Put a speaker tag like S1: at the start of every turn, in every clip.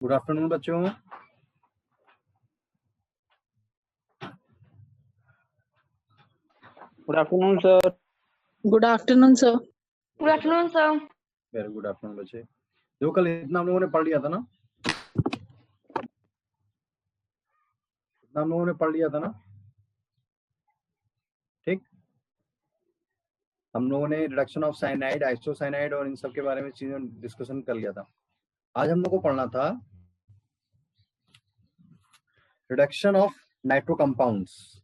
S1: Good afternoon बच्चों।
S2: Good afternoon sir.
S3: Good afternoon sir.
S4: Good afternoon sir.
S1: Very good afternoon बच्चे। जो कल इतना हम लोगों ने पढ़ लिया था ना, ठीक। हम लोगों ने रिडक्शन ऑफ साइनाइड, आइसोसाइनाइड और इन सब के बारे में चीजें डिस्कशन कर लिया था। आज हम लोग को पढ़ना था reduction of nitro compounds.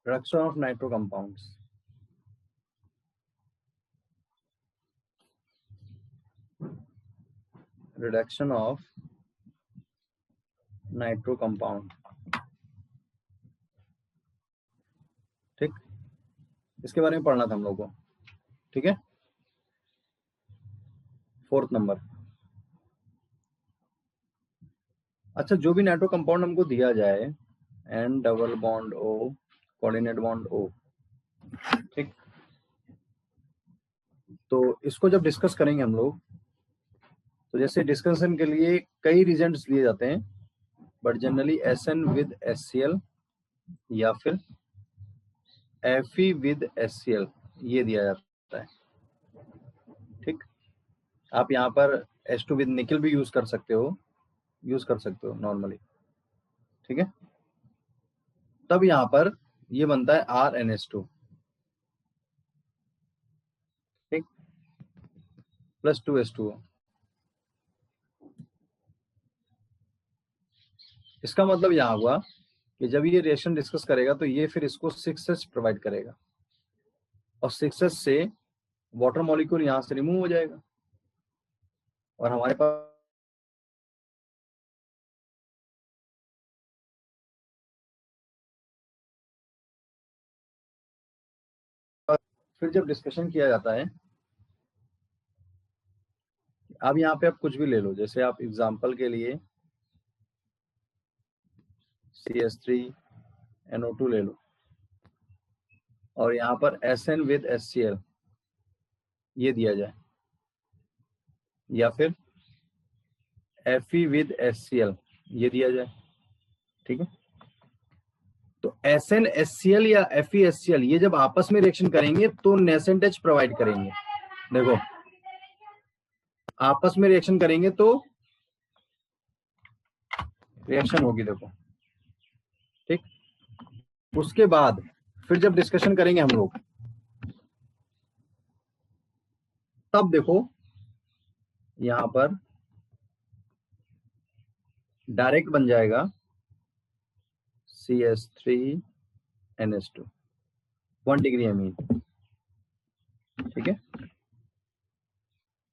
S1: Reduction of nitro compounds. Reduction of nitro compound, ठीक। इसके बारे में पढ़ना था हम लोग को, ठीक है। 4th number. अच्छा, जो भी नाइट्रो कंपाउंड हमको दिया जाए, N double bond O, coordinate bond O, ठीक। तो इसको जब डिस्कस करेंगे हम लोग, तो जैसे डिस्कशन के लिए कई रीजंट्स लिए जाते हैं, but generally SN with HCl या फिर Fe विद HCl ये दिया जाता है, ठीक। आप यहाँ पर H2 विद निकल भी यूज कर सकते हो नॉर्मली, ठीक है। तब यहाँ पर ये बनता है RnH2, ठीक, प्लस 2H2O। इसका मतलब यहाँ हुआ कि जब ये रिएक्शन डिस्कस करेगा तो ये फिर इसको 6H प्रोवाइड करेगा और 6H से वाटर मॉलिक्यूल यहाँ से रिमूव हो जाएगा और हमारे पास फिर जब डिस्कशन किया जाता है, अब यहाँ पे आप कुछ भी ले लो, जैसे आप एग्जांपल के लिए CH3NO2 ले लो और यहाँ पर SN विद HCl ये दिया जाए या फिर Fe विद HCl ये दिया जाए, ठीक है। तो SN HCl या Fe HCl ये जब आपस में रिएक्शन करेंगे तो नेसेंट H प्रोवाइड करेंगे। देखो, आपस में रिएक्शन करेंगे तो रिएक्शन होगी, देखो, ठीक। उसके बाद फिर जब डिस्कशन करेंगे हम लोग, तब देखो यहां पर डायरेक्ट बन जाएगा CH3NH2 1 डिग्री अमीन, ठीक है।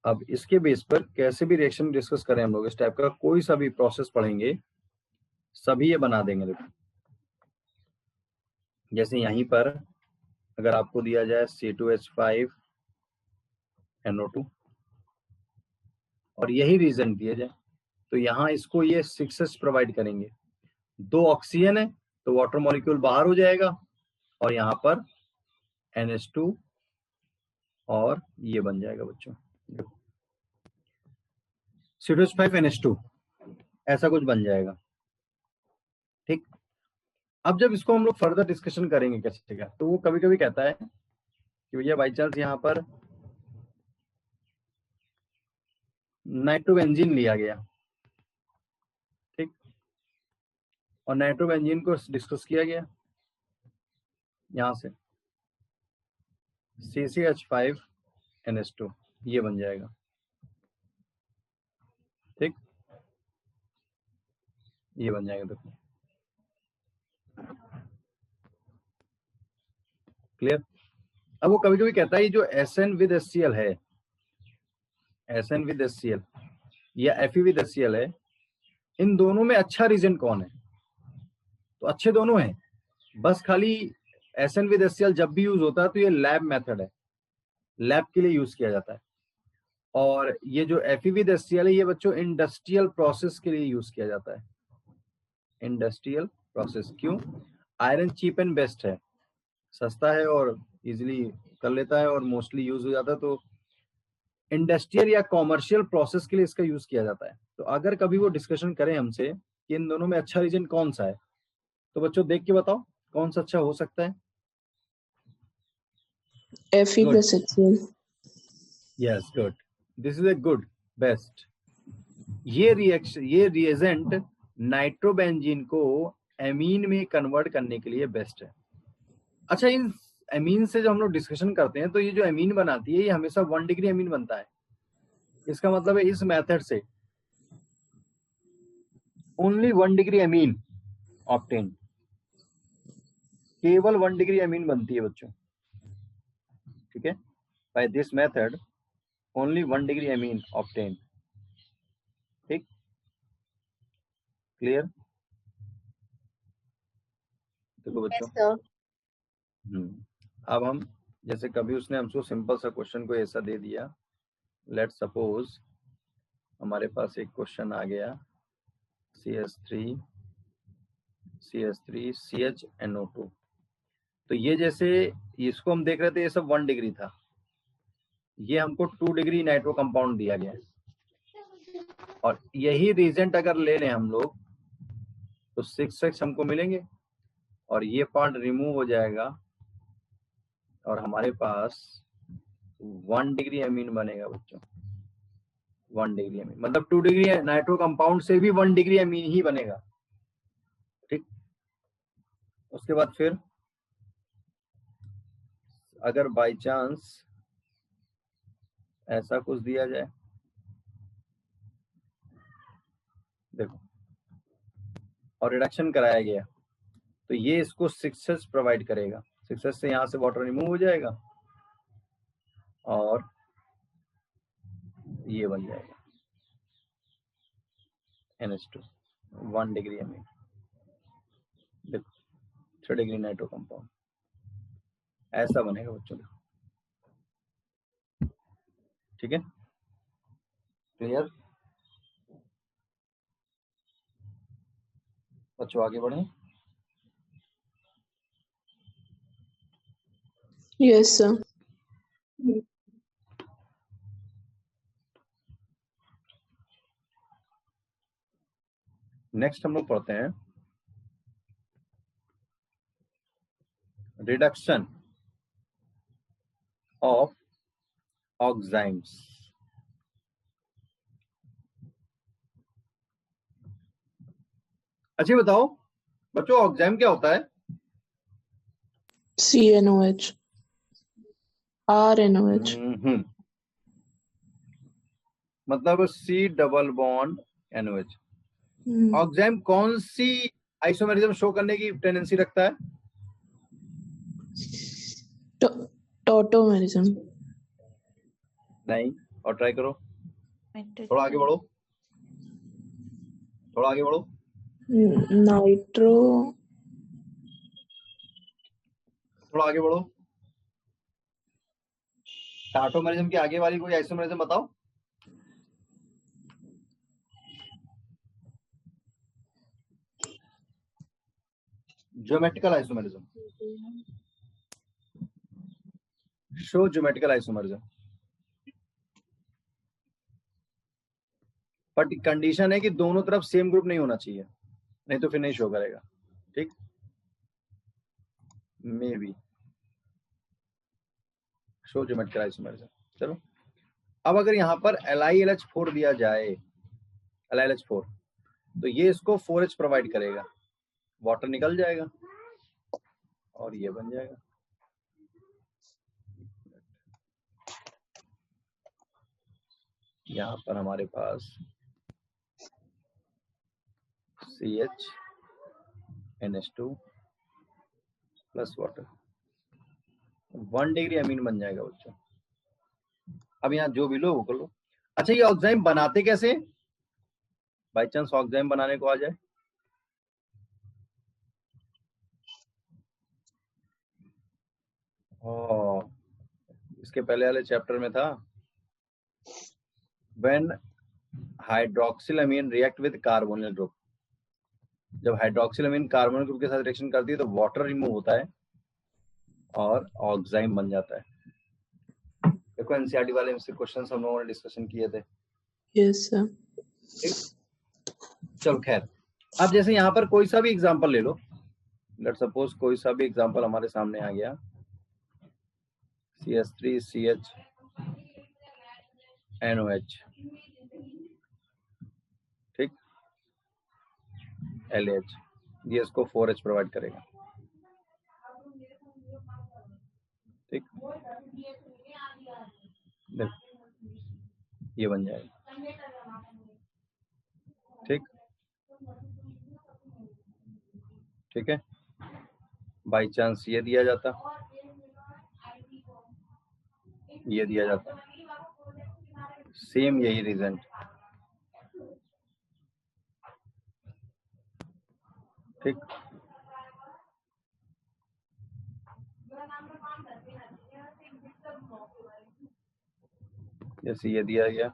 S1: अब इसके बेस पर कैसे भी रिएक्शन डिस्कस करें हम लोग, इस टाइप का कोई सा भी प्रोसेस पढ़ेंगे सभी ये बना देंगे। देखो, जैसे यहीं पर अगर आपको दिया जाए C2H5NO2 और यही रीजन दिए जाए तो यहाँ इसको ये 6H प्रोवाइड करेंगे। 2 ऑक्सीजन है तो वाटर मॉलिक्यूल बाहर हो जाएगा और यहाँ पर NH2 और ये बन जाएगा बच्चों, देखो C2H5NH2 ऐसा कुछ बन जाएगा, ठीक। अब जब इसको हम लोग फर्दर डिस्कशन करेंगे कैसे, ठीक है, तो वो कभी कभी कहता है कि भैया बाई चांस यहाँ पर नाइट्रोबेंजीन लिया गया, ठीक, और नाइट्रोबेंजीन को डिस्कस किया गया यहां से CCH5NH2 ये बन जाएगा, ठीक, ये बन जाएगा। देखो क्लियर। अब वो कभी कभी कहता है जो SN विद HCl है, SN विद HCl या Fe विद HCl है, इन दोनों में अच्छा रीजन कौन है? तो अच्छे दोनों हैं, बस खाली SN विद HCl जब भी यूज होता है तो ये लैब मेथड है, लैब के लिए यूज किया जाता है। और ये जो Fe विद HCl है ये बच्चों इंडस्ट्रियल प्रोसेस के लिए यूज किया जाता है। इंडस्ट्रियल प्रोसेस क्यों? आयरन चीप एंड बेस्ट है, सस्ता है और इजीली कर लेता है और मोस्टली यूज हो जाता है, तो इंडस्ट्रियल या कॉमर्शियल प्रोसेस के लिए इसका यूज किया जाता है। तो अगर कभी वो डिस्कशन करें हमसे कि इन दोनों में अच्छा रीजन कौन सा है, तो बच्चों देख के बताओ कौन सा अच्छा हो सकता है।
S3: Fe
S1: Good.
S3: plus HCl.
S1: Yes, good. This is a good, best. ये रिएजेंट नाइट्रोबेंजीन को एमीन में कन्वर्ट करने के लिए बेस्ट है। अच्छा, इन एमीन से जब हम लोग डिस्कशन करते हैं तो ये जो एमीन बनाती है ये हमेशा 1 डिग्री एमीन बनता है। इसका मतलब है इस मेथड से ओनली 1 डिग्री एमीन ऑब्टेन, केवल 1 डिग्री एमीन बनती है बच्चों, ठीक है। By this method only 1 degree amine obtain, ठीक, क्लियर। देखो बच्चों,
S3: Yes, sir.
S1: अब हम जैसे कभी उसने हमको सिंपल सा क्वेश्चन को ऐसा दे दिया, लेट सपोज हमारे पास एक क्वेश्चन आ गया CH3 CHNO2। तो ये जैसे इसको हम देख रहे थे ये सब 1 डिग्री था, ये हमको 2 डिग्री नाइट्रो कंपाउंड दिया गया है, और यही रीजेंट अगर ले लें हम लोग तो 6 हमको मिलेंगे और ये पार्ट रिमूव हो जाएगा और हमारे पास 1 डिग्री एमीन बनेगा बच्चों। 1 डिग्री एमीन मतलब 2 डिग्री नाइट्रो कंपाउंड से भी 1 डिग्री एमीन ही बनेगा, ठीक। उसके बाद फिर अगर बाय चांस ऐसा कुछ दिया जाए, देखो, और रिडक्शन कराया गया तो ये इसको 6 प्रोवाइड करेगा। 6 से यहाँ से वाटर रिमूव हो जाएगा और ये बन जाएगा NH2 1 डिग्री एमीन, देखो 3 डिग्री नाइट्रो कंपाउंड ऐसा बनेगा बच्चों, ठीक है, क्लियर। बच्चों आगे बढ़े।
S3: Yes, sir.
S1: नेक्स्ट हम लोग पढ़ते हैं रिडक्शन ऑफ ऑक्साइम्स। अच्छा बताओ बच्चों ऑक्साइम क्या होता है?
S3: CNOH. RNOH.
S1: मतलब C double bond NOH। Oxime कौन सी आइसोमेरिज्म शो करने की टेंडेंसी रखता है?
S3: Tautomerism.
S1: नहीं, और ट्राई करो, थोड़ा आगे बढ़ो, थोड़ा आगे बढ़ो।
S3: Nitro.
S1: थोड़ा आगे बढ़ो। टाटोमेरिज्म के आगे वाली कोई आइसोमेरिज्म बताओ। Geometrical isomerism, show geometrical isomerism. But condition है कि दोनों तरफ सेम ग्रुप नहीं होना चाहिए, नहीं तो फिर नहीं शो करेगा, ठीक। May be show geometrical isomerism. चलो, अब अगर यहाँ पर LiLH4 दिया जाए, LiLH4, तो ये इसको 4H प्रोवाइड करेगा, वाटर निकल जाएगा और ये बन जाएगा। यहाँ पर हमारे पास CH NH2 + water 1 degree amine बन जाएगा बच्चों। अब यहाँ जो भी लो वो कर लो। अच्छा, ये ऑक्साइम बनाते कैसे? बाई चांस ऑक्साइम बनाने को आ जाए, इसके पहले वाले चैप्टर में था, when hydroxylamine react with carbonyl group. जब हाइड्रोक्सिलामीन कार्बोनिल ग्रुप के साथ रिएक्शन करती है तो वाटर रिमूव होता है और ऑक्साइम बन जाता है। देखो देखो एनसीईआरटी वाले में से क्वेश्चन हम लोगों ने डिस्कशन किए थे।
S3: Yes, sir.
S1: चलो खैर, अब जैसे यहाँ पर कोई सा भी एग्जांपल ले लो, लेट सपोज कोई सा भी एग्जांपल हमारे सामने आ गया, CH3CH NOH, ठीक, LH, ये इसको 4H प्रोवाइड करेगा, ठीक, ये बन जाएगा, ठीक, ठीक है। बाई चांस ये दिया जाता, ये दिया जाता, सेम यही रिजल्ट, ठीक, जैसे ये दिया गया।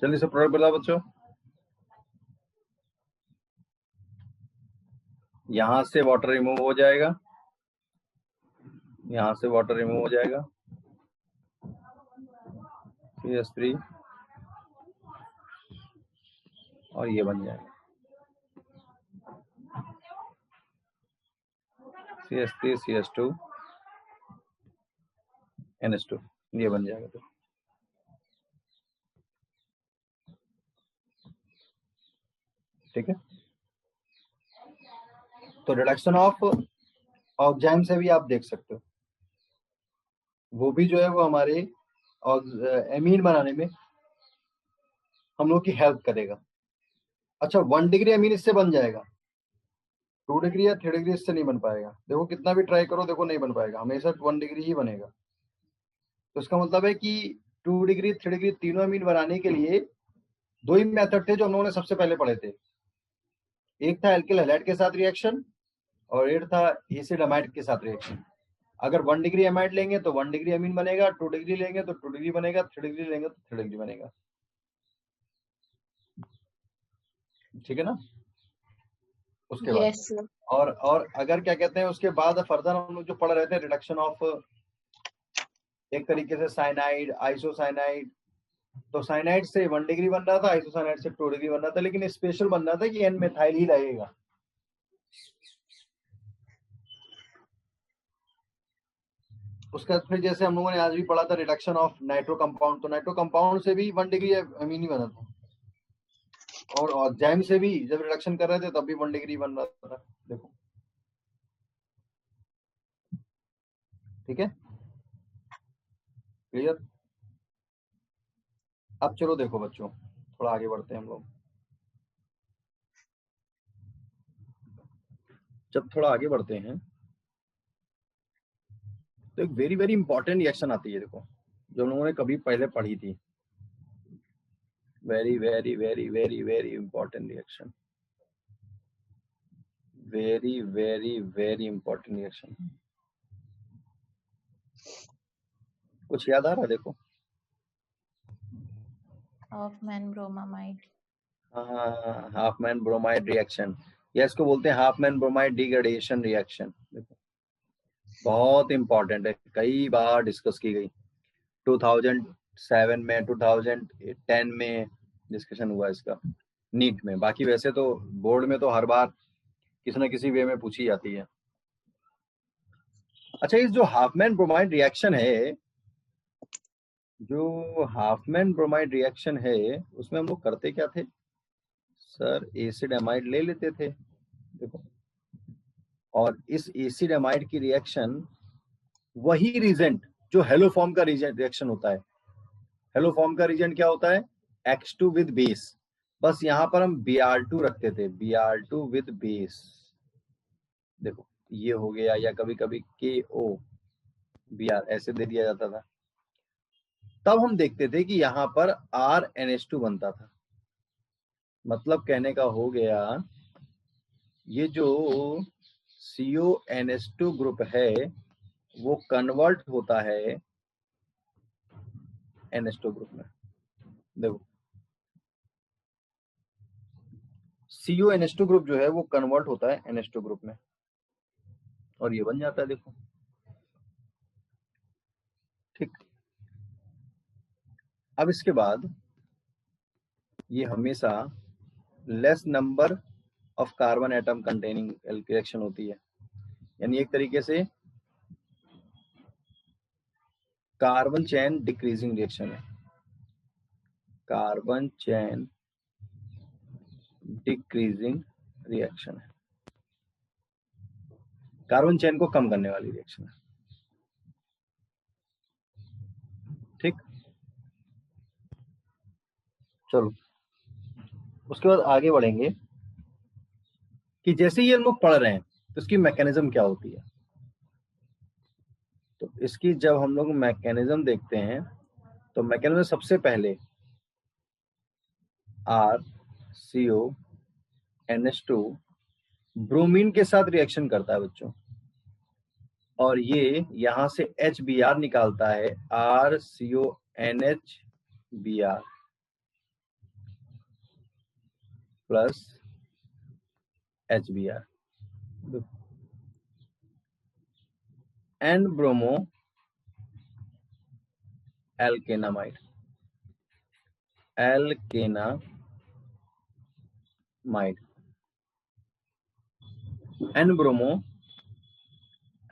S1: जल्दी से प्रोडक्ट बताओ बच्चों। यहां से वाटर रिमूव हो जाएगा, यहां से वाटर रिमूव हो जाएगा, CH3 और ये बन जाएगा CH3 CH2 NH2, ये बन जाएगा। तो ठीक है, तो रिडक्शन ऑफ ऑक्जाइम से भी आप देख सकते हो, वो भी जो है वो हमारे एमीन बनाने में हम लोग की हेल्प करेगा। अच्छा 1 डिग्री एमीन इससे बन जाएगा, 2 डिग्री या 3 डिग्री इससे नहीं बन पाएगा। देखो कितना भी ट्राई करो, देखो नहीं बन पाएगा, हमेशा 1 डिग्री ही बनेगा। तो इसका मतलब है कि 2 डिग्री 3 डिग्री तीनों एमीन बनाने के लिए दो ही मेथड थे जो हम लोगों ने सबसे पहले पढ़े थे। एक था एल्किल हैलाइड के साथ रिएक्शन और एक था एसिड अमाइड के साथ रिएक्शन। अगर 1 डिग्री एमाइड लेंगे तो 1 डिग्री अमीन बनेगा, 2 डिग्री लेंगे तो 2 डिग्री बनेगा, 3 डिग्री लेंगे तो 3 डिग्री बनेगा। ठीक है ना। उसके बाद
S3: Yes, sir.
S1: और अगर क्या कहते हैं उसके बाद फर्दर हम लोग जो पढ़ रहे थे रिडक्शन ऑफ एक तरीके से साइनाइड आइसोसाइनाइड, तो साइनाइड से 1 डिग्री बन रहा था, आइसोसाइनाइड से 2 डिग्री बन रहा था, लेकिन स्पेशल बन रहा था कि एन मेथाइल ही लगेगा। उसके बाद फिर जैसे हम लोगों ने आज भी पढ़ा था रिडक्शन ऑफ नाइट्रो कंपाउंड, तो नाइट्रो कंपाउंड से भी 1 डिग्री अमीन ही बना था, और जैम से भी जब रिडक्शन कर रहे थे तब भी 1 डिग्री बन रहा था। देखो ठीक है, क्लियर। अब चलो देखो बच्चों, थोड़ा आगे बढ़ते हैं हम लोग। जब थोड़ा आगे बढ़ते हैं तो एक वेरी वेरी इंपॉर्टेंट रिएक्शन आती है, देखो जो लोगों ने कभी पहले पढ़ी थी, very very very very very important reaction, very very very important reaction. कुछ याद आ रहा है? देखो
S2: हाफमैन ब्रोमामाइड,
S1: हाँ, हाफमैन ब्रोमाइड रिएक्शन, या इसको बोलते हैं हाफमैन ब्रोमाइड डिग्रेडेशन रिएक्शन। देखो बहुत इंपॉर्टेंट है, कई बार डिस्कस की गई, 2007 में 2010 में डिस्कशन हुआ इसका नीट में। बाकी वैसे तो बोर्ड में तो हर बार किसी न किसी वे में पूछी जाती है। अच्छा, इस जो हाफमैन ब्रोमाइड रिएक्शन है, जो हाफमैन ब्रोमाइड रिएक्शन है उसमें हम लोग करते क्या थे सर? एसिड एमाइड ले लेते थे, देखो, और इस एसिड एमाइड की रिएक्शन वही रिजेंट जो हेलो फॉर्म का रिएक्शन होता है। हेलो फॉर्म का रिजेंट क्या होता है? X2 विद बेस, बस यहाँ पर हम Br2 रखते थे, Br2 विद बेस। देखो ये हो गया, या कभी कभी KO Br ऐसे दे दिया जाता था। तब हम देखते थे कि यहाँ पर RNH2 बनता था। मतलब कहने का हो गया, ये जो CONH2 ग्रुप है वो कन्वर्ट होता है NH2 ग्रुप में। देखो CONH2 ग्रुप जो है वो कन्वर्ट होता है NH2 ग्रुप में और ये बन जाता है। देखो अब इसके बाद ये हमेशा less number of carbon atom containing reaction होती है, यानी एक तरीके से कार्बन चेन डिक्रीजिंग रिएक्शन है, कार्बन चेन डिक्रीजिंग रिएक्शन है, कार्बन चेन को कम करने वाली रिएक्शन है। ठीक, चलो उसके बाद आगे बढ़ेंगे कि जैसे ही हम लोग पढ़ रहे हैं तो इसकी मैकेनिज्म क्या होती है। तो इसकी जब हम लोग मैकेनिज्म देखते हैं तो मैकेनिज्म सबसे पहले RCONH2 ब्रोमीन के साथ रिएक्शन करता है बच्चों, और ये यहां से HBr निकालता है, RCONHBr plus HBr and bromo alkanamide N bromo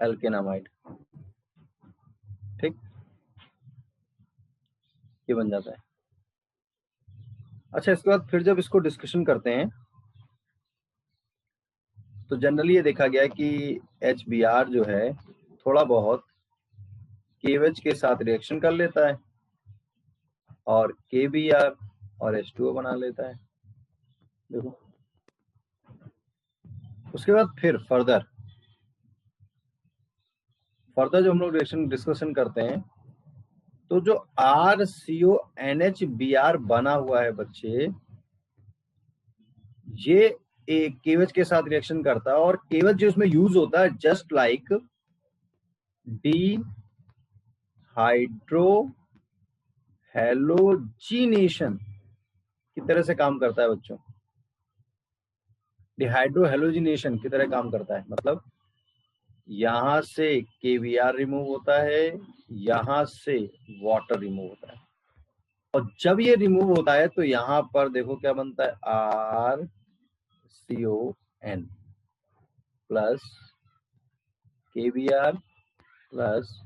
S1: alkanamide. ठीक, ये बन जाता है। अच्छा, इसके बाद फिर जब इसको डिस्कशन करते हैं तो जनरली ये देखा गया है कि HBr जो है थोड़ा बहुत KOH के साथ रिएक्शन कर लेता है और KBr और H2O बना लेता है। देखो उसके बाद फिर फर्दर जो हम लोग रिएक्शन डिस्कशन करते हैं तो जो RCONHBr बना हुआ है बच्चे, ये एक KOH के साथ रिएक्शन करता है, और KOH जो इसमें यूज होता है जस्ट लाइक डिहाइड्रोहेलोजिनेशन की तरह से काम करता है बच्चों। डिहाइड्रोहेलोजिनेशन की तरह काम करता है, मतलब यहां से KBr रिमूव होता है, यहां से वाटर रिमूव होता है, और जब ये रिमूव होता है तो यहां पर देखो क्या बनता है, RCON plus KBr plus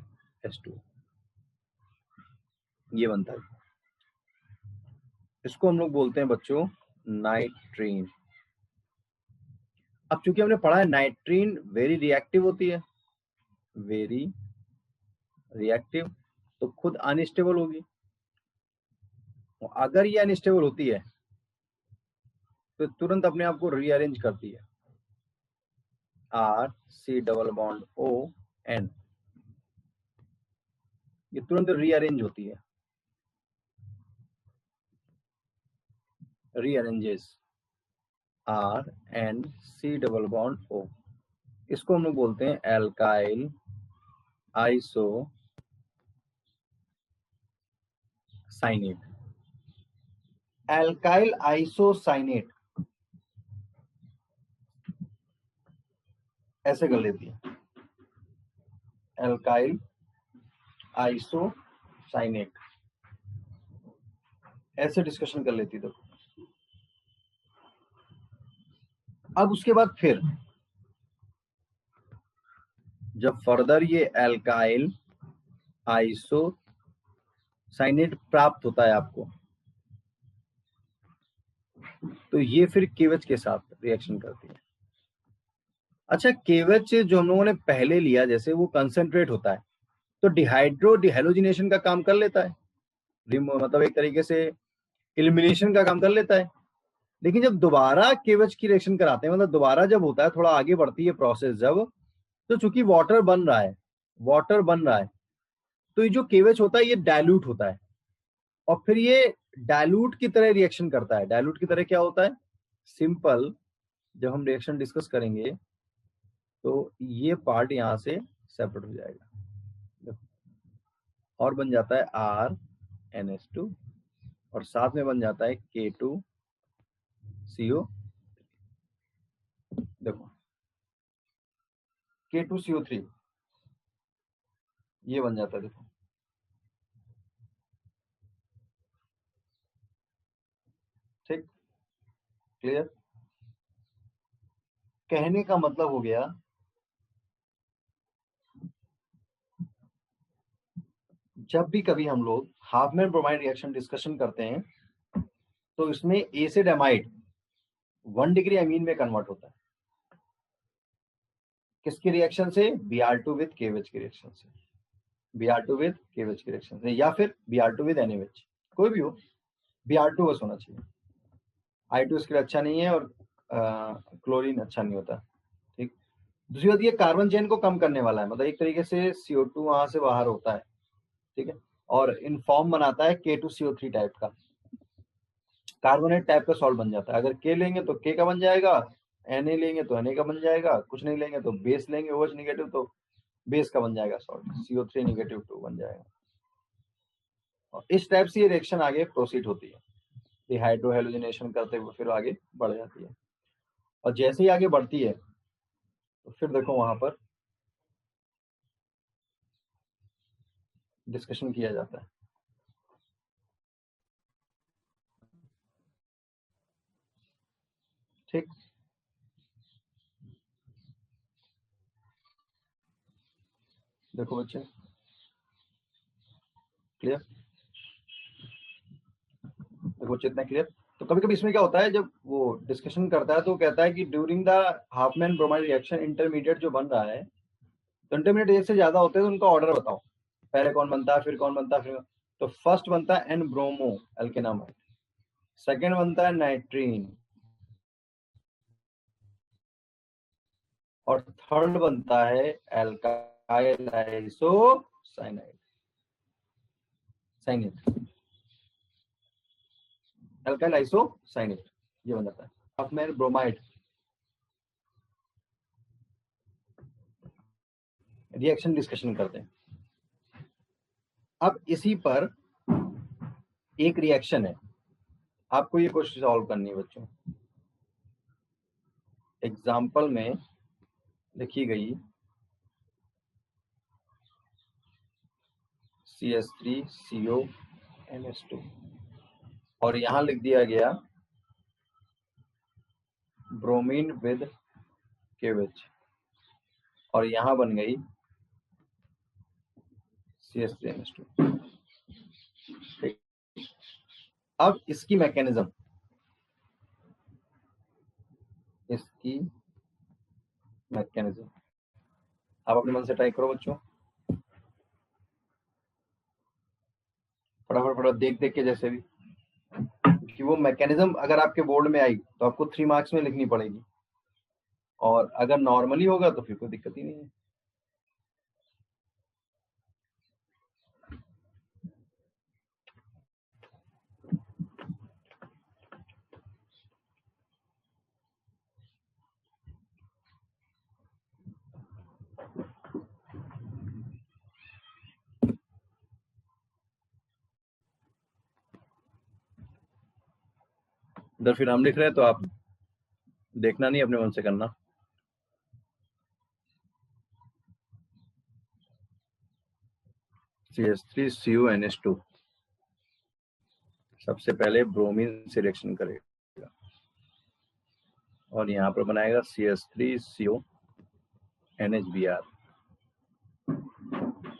S1: H2, ये बनता है। इसको हम लोग बोलते हैं बच्चों नाइट्रीन। अब चूंकि हमने पढ़ा है नाइट्रीन वेरी रिएक्टिव होती है, वेरी रिएक्टिव, तो खुद अनस्टेबल होगी। अगर ये अनस्टेबल होती है तो तुरंत अपने आप को रीअरेंज करती है, RC⋯ON, ये तुरंत रीअरेंज होती है, रीअरेंजेस RNC⋯O। इसको हम लोग बोलते हैं एल्काइल आइसोसाइनेट। एल्काइल आइसोसाइनेट ऐसे कर लेती है, एल्काइल आइसोसाइनेट ऐसे डिस्कशन कर लेती। तो अब उसके बाद फिर जब फर्दर ये एल्काइल आइसोसाइनेट प्राप्त होता है आपको, तो ये फिर KOH के साथ रिएक्शन करती है। अच्छा, KOH जो हम लोगों ने पहले लिया, जैसे वो कंसंट्रेट होता है तो डिहाइड्रोजिनेशन का काम कर लेता है, मतलब एक तरीके से एलिमिनेशन का काम कर लेता है। लेकिन जब दोबारा KOH की रिएक्शन कराते हैं, मतलब दोबारा जब होता है, थोड़ा आगे बढ़ती है प्रोसेस जब, तो चूंकि वाटर बन रहा है, तो ये जो KOH होता है ये डाइल्यूट होता है, और फिर ये डाइल्यूट की तरह रिएक्शन करता है। डाइल्यूट की तरह क्या होता है, सिंपल, जब हम रिएक्शन डिस्कस करेंगे तो ये पार्ट यहां से सेपरेट हो जाएगा और बन जाता है RNH2, और साथ में बन जाता है K2CO। देखो K2CO3 ये बन जाता है। देखो ठीक, क्लियर। कहने का मतलब हो गया जब भी कभी हम लोग हाफमैन ब्रोमाइड रिएक्शन डिस्कशन करते हैं तो इसमें एसिड एमाइड 1 डिग्री अमीन में कन्वर्ट होता है। किसके रिएक्शन से? Br2 विद KOH के रिएक्शन से, Br2 विद KOH के रिएक्शन से, या फिर Br2 विद NaOH, कोई भी हो, Br2 बस होना चाहिए। I2 इसके लिए अच्छा नहीं है और क्लोरीन अच्छा नहीं होता। ठीक, दूसरी बात ये कार्बन चेन को कम करने वाला है, मतलब एक तरीके से CO2 वहां से बाहर होता है, ठीक है, और इन फॉर्म बनाता है K2CO3 टाइप का, कार्बोनेट टाइप का सॉल्ट बन जाता है। अगर K लेंगे तो K का बन जाएगा, Na लेंगे तो Na का बन जाएगा, कुछ नहीं लेंगे तो बेस लेंगे OH निगेटिव तो बेस का बन जाएगा सॉल्ट, CO3 निगेटिव 2 बन जाएगा। और इस टाइप से ये रिएक्शन आगे प्रोसीड होती है, डिहाइड्रोहेलोजिनेशन करते हुए फिर आगे बढ़ जाती है। और जैसे ही आगे बढ़ती है तो फिर देखो वहां पर डिस्कशन किया जाता है। ठीक, देखो बच्चे, क्लियर, देखो बच्चे, इतना क्लियर। तो कभी कभी इसमें क्या होता है, जब वो डिस्कशन करता है तो कहता है कि during the Hopman bromide reaction intermediate जो बन रहा है, तो इंटरमीडिएट एक से ज्यादा होते हैं तो उनका ऑर्डर बताओ, पहले कौन बनता है, फिर कौन बनता है, फिर तो फर्स्ट बनता है एन ब्रोमो एल्केनामाइड, सेकेंड बनता है नाइट्रीन, और थर्ड बनता है alkyl isocyanide, cyanate, alkyl isocyanate, ये बन जाता है हाफमैन ब्रोमाइड रिएक्शन डिस्कशन करते हैं। अब इसी पर एक रिएक्शन है, आपको ये क्वेश्चन सॉल्व करनी है बच्चों। एग्जाम्पल में लिखी गई CH3CONH2 और यहां लिख दिया गया ब्रोमीन विद KOH और यहां बन गई CH3NH2। ठीक, अब इसकी मैकेनिज्म, आप अपने मन से ट्राई करो बच्चों, फटाफट देख देख के, जैसे भी कि वो मैकेनिज्म अगर आपके बोर्ड में आई तो आपको 3 मार्क्स में लिखनी पड़ेगी, और अगर नॉर्मली होगा तो फिर कोई दिक्कत ही नहीं है। इधर फिर हम लिख रहे हैं तो आप देखना नहीं, अपने मन से करना। CH3CONH2 सबसे पहले ब्रोमीन से रिएक्शन करेगा और यहाँ पर बनाएगा CH3CONHBr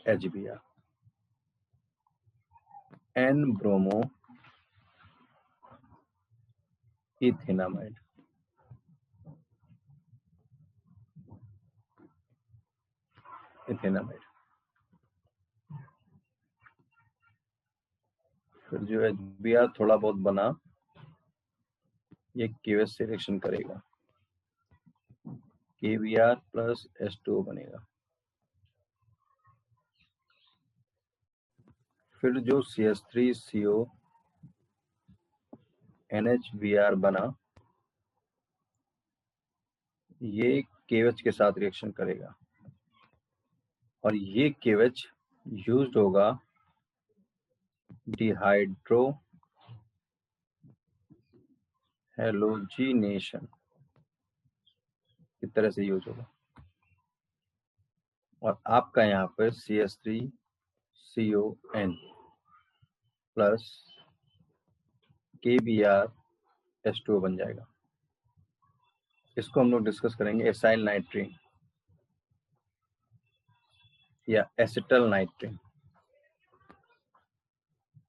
S1: HBr, N bromo ethanamide, फिर जो HBr थोड़ा बहुत बना, ये KOH से रिएक्शन करेगा, KBr प्लस H2O बनेगा। फिर जो CH3CONHBr बना, ये KOH के साथ रिएक्शन करेगा और ये KOH यूज्ड होगा डिहाइड्रो हेलोजिनेशन की तरह से यूज होगा, और आपका यहाँ पर CH3CON प्लस KBr H2O बन जाएगा। इसको हम लोग डिस्कस करेंगे एसाइल नाइट्रीन या एसिटल नाइट्रीन।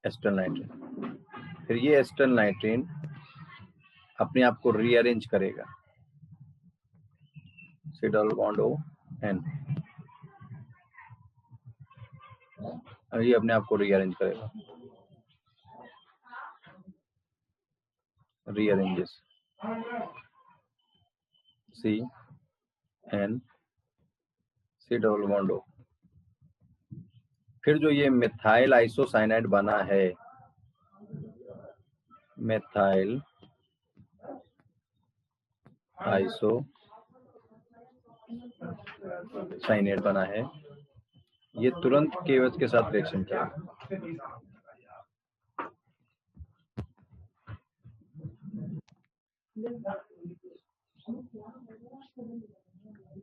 S1: एसिटल नाइट्रीन, फिर ये एसिटल नाइट्रीन अपने आप को रीअरेंज करेगा, C double bond O N, ये अपने आप को रीअरेंज करेगा, रीअरेंजेस C N C double bond O। फिर जो ये मिथाइल आइसोसाइनाइड बना है, मिथाइल आइसोसाइनाइड बना है, ये तुरंत KOH के साथ रिएक्शन करेगा।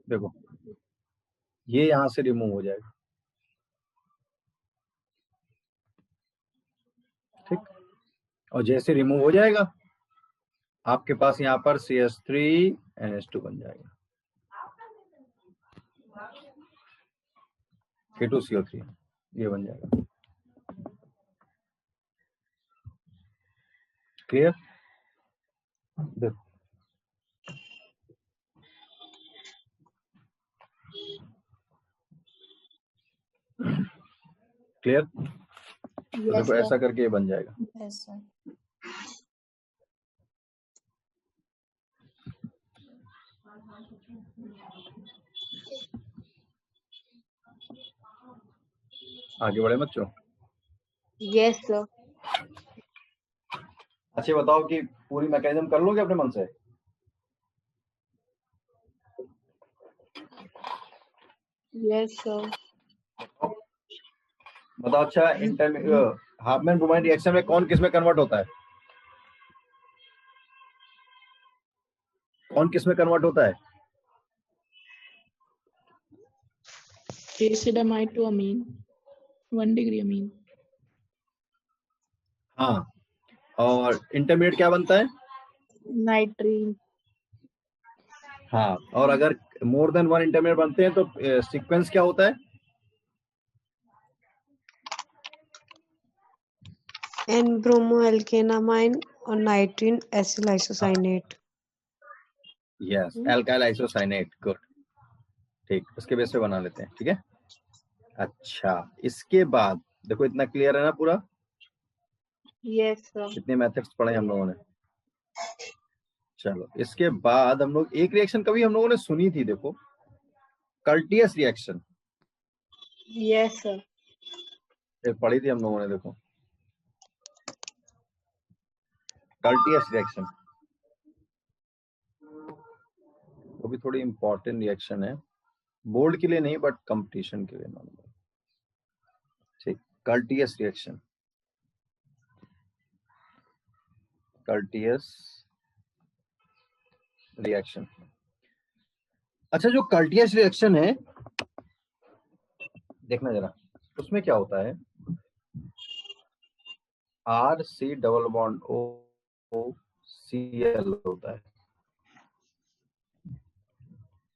S1: देखो ये यहां से रिमूव हो जाएगा, ठीक। और जैसे रिमूव हो जाएगा आपके पास यहाँ पर CH3NH2 बन जाएगा, K2CO3 ये बन जाएगा। क्लियर? देखो क्लियर? तो
S2: Yes,
S1: देखो
S2: sir.
S1: ऐसा करके ये बन जाएगा।
S2: Yes, sir.
S1: आगे बढ़े बच्चों?
S4: Yes, sir.
S1: अच्छा बताओ कि पूरी मैकेनिज्म कर लोगे अपने मन से?
S4: Yes, sir.
S1: बताओ। अच्छा हाफमैन ब्रोमाइड रिएक्शन में कौन किस में कन्वर्ट होता है? कौन किस में कन्वर्ट होता है?
S3: Acidamide to amine. 1 degree amine.
S1: हाँ, और इंटरमीडिएट क्या बनता है?
S4: Nitrine.
S1: हाँ, और अगर मोर देन वन इंटरमीडिएट बनते हैं तो सीक्वेंस क्या होता है?
S5: N-bromoalkanamine और नाइट्रीन acyl isocyanate.
S1: Yes, alkyl isocyanate. Good, ठीक, उसके बेस पे बना लेते हैं। ठीक है। अच्छा, इसके बाद देखो इतना क्लियर है ना पूरा?
S4: Yes, sir.
S1: कितने मेथड्स पढ़े हम लोगों ने? चलो, इसके बाद हम लोग एक रिएक्शन कभी हम लोगों ने सुनी थी, देखो, कर्टियस रिएक्शन।
S4: Yes, sir.
S1: पढ़ी थी हम लोगों ने, देखो, कर्टियस रिएक्शन। वो भी थोड़ी इंपॉर्टेंट रिएक्शन है, बोर्ड के लिए नहीं बट कंपटीशन के लिए नॉर्मल। ठीक, कर्टियस रिएक्शन, कर्टियस रिएक्शन। अच्छा, जो कर्टियस रिएक्शन है, देखना जरा, उसमें क्या होता है? RC डबल बॉन्ड OCl होता है,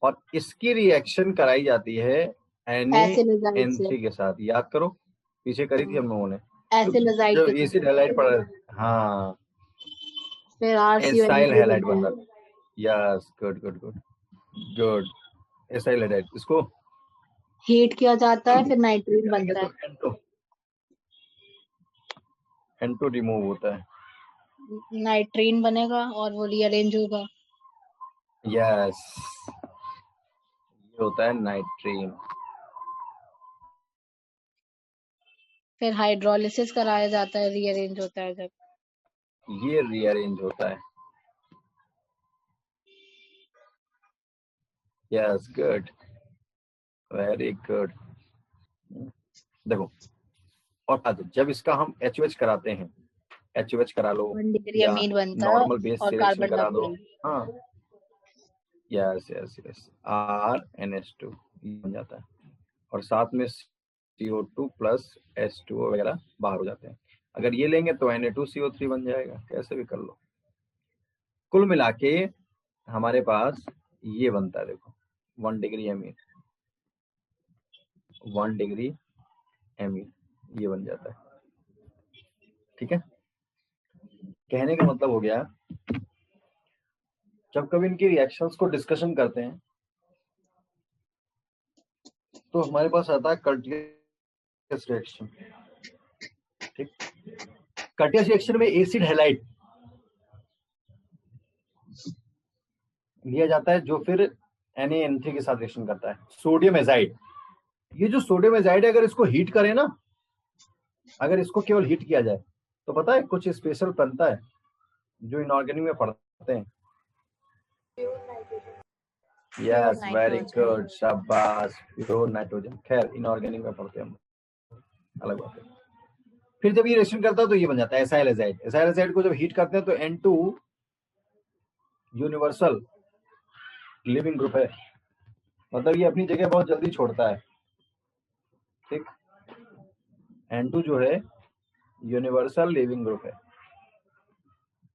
S1: और इसकी रिएक्शन कराई जाती है
S4: Acetylazide से।
S1: NaNC के साथ। याद करो, पीछे करी थी हम लोगों ने,
S4: Acetylazide
S1: जो
S4: के
S1: एसिड
S4: साथ।
S1: हैलाइड पढ़ा। हाँ,
S4: फिर
S1: एसाइल
S4: RCONH
S1: हैलाइड
S4: बनता
S1: बनता
S4: है।
S1: है। Yes, good good good good, acyl halide. इसको
S4: हीट किया जाता है, फिर नाइट्रीन बनता है।
S1: N2 रिमूव होता है।
S4: नाइट्रीन बनेगा और वो रीअरेंज होगा।
S1: यस, ये होता है नाइट्रीन।
S4: फिर हाइड्रोलिसिस कराया जाता है, रीअरेंज होता है जब।
S1: ये रीअरेंज होता है। Yes, good, very good. देखो, और जब इसका हम HOH कराते हैं, HOH करा लो
S4: 1 डिग्री
S1: या
S4: अमीन बनता है
S1: नॉर्मल बेस
S4: और
S1: से रिएक्शन
S4: कार्बन
S1: करा दो।
S4: डाइऑक्साइड।
S1: हाँ, यस यस यस, RNH2 बन जाता है, और साथ में CO2 प्लस H2O वगैरह बाहर हो जाते हैं। अगर ये लेंगे तो Na2CO3 बन जाएगा, कैसे भी कर लो। कुल मिला के हमारे पास ये बनता है, देखो 1 डिग्री एमीन, 1 डिग्री एमीन ये बन जाता है। ठीक है, कहने का मतलब हो गया जब कभी इनकी रिएक्शंस को डिस्कशन करते हैं तो हमारे पास आता है कर्टियस रिएक्शन। ठीक, कर्टियस रिएक्शन में एसिड हैलाइड लिया जाता है जो फिर Na(N3) के साथ रिएक्शन करता है। सोडियम एजाइड, ये जो सोडियम एजाइड है अगर इसको हीट करें ना, अगर इसको केवल हीट किया जाए तो पता है कुछ स्पेशल बनता है जो इनऑर्गेनिक में पढ़ते हैं। यस, वेरी गुड, शाबाश, प्योर नाइट्रोजन। खैर इनऑर्गेनिक में पढ़ते हैं हम, अलग बात है। फिर जब ये रिएक्शन करता है तो ये बन जाता है एसाइल एजाइड। एसाइल एजाइड को जब हीट करते हैं तो N2 यूनिवर्सल लिविंग ग्रुप है, मतलब ये अपनी जगह बहुत जल्दी छोड़ता है। ठीक, N2 जो है यूनिवर्सल लिविंग ग्रुप है।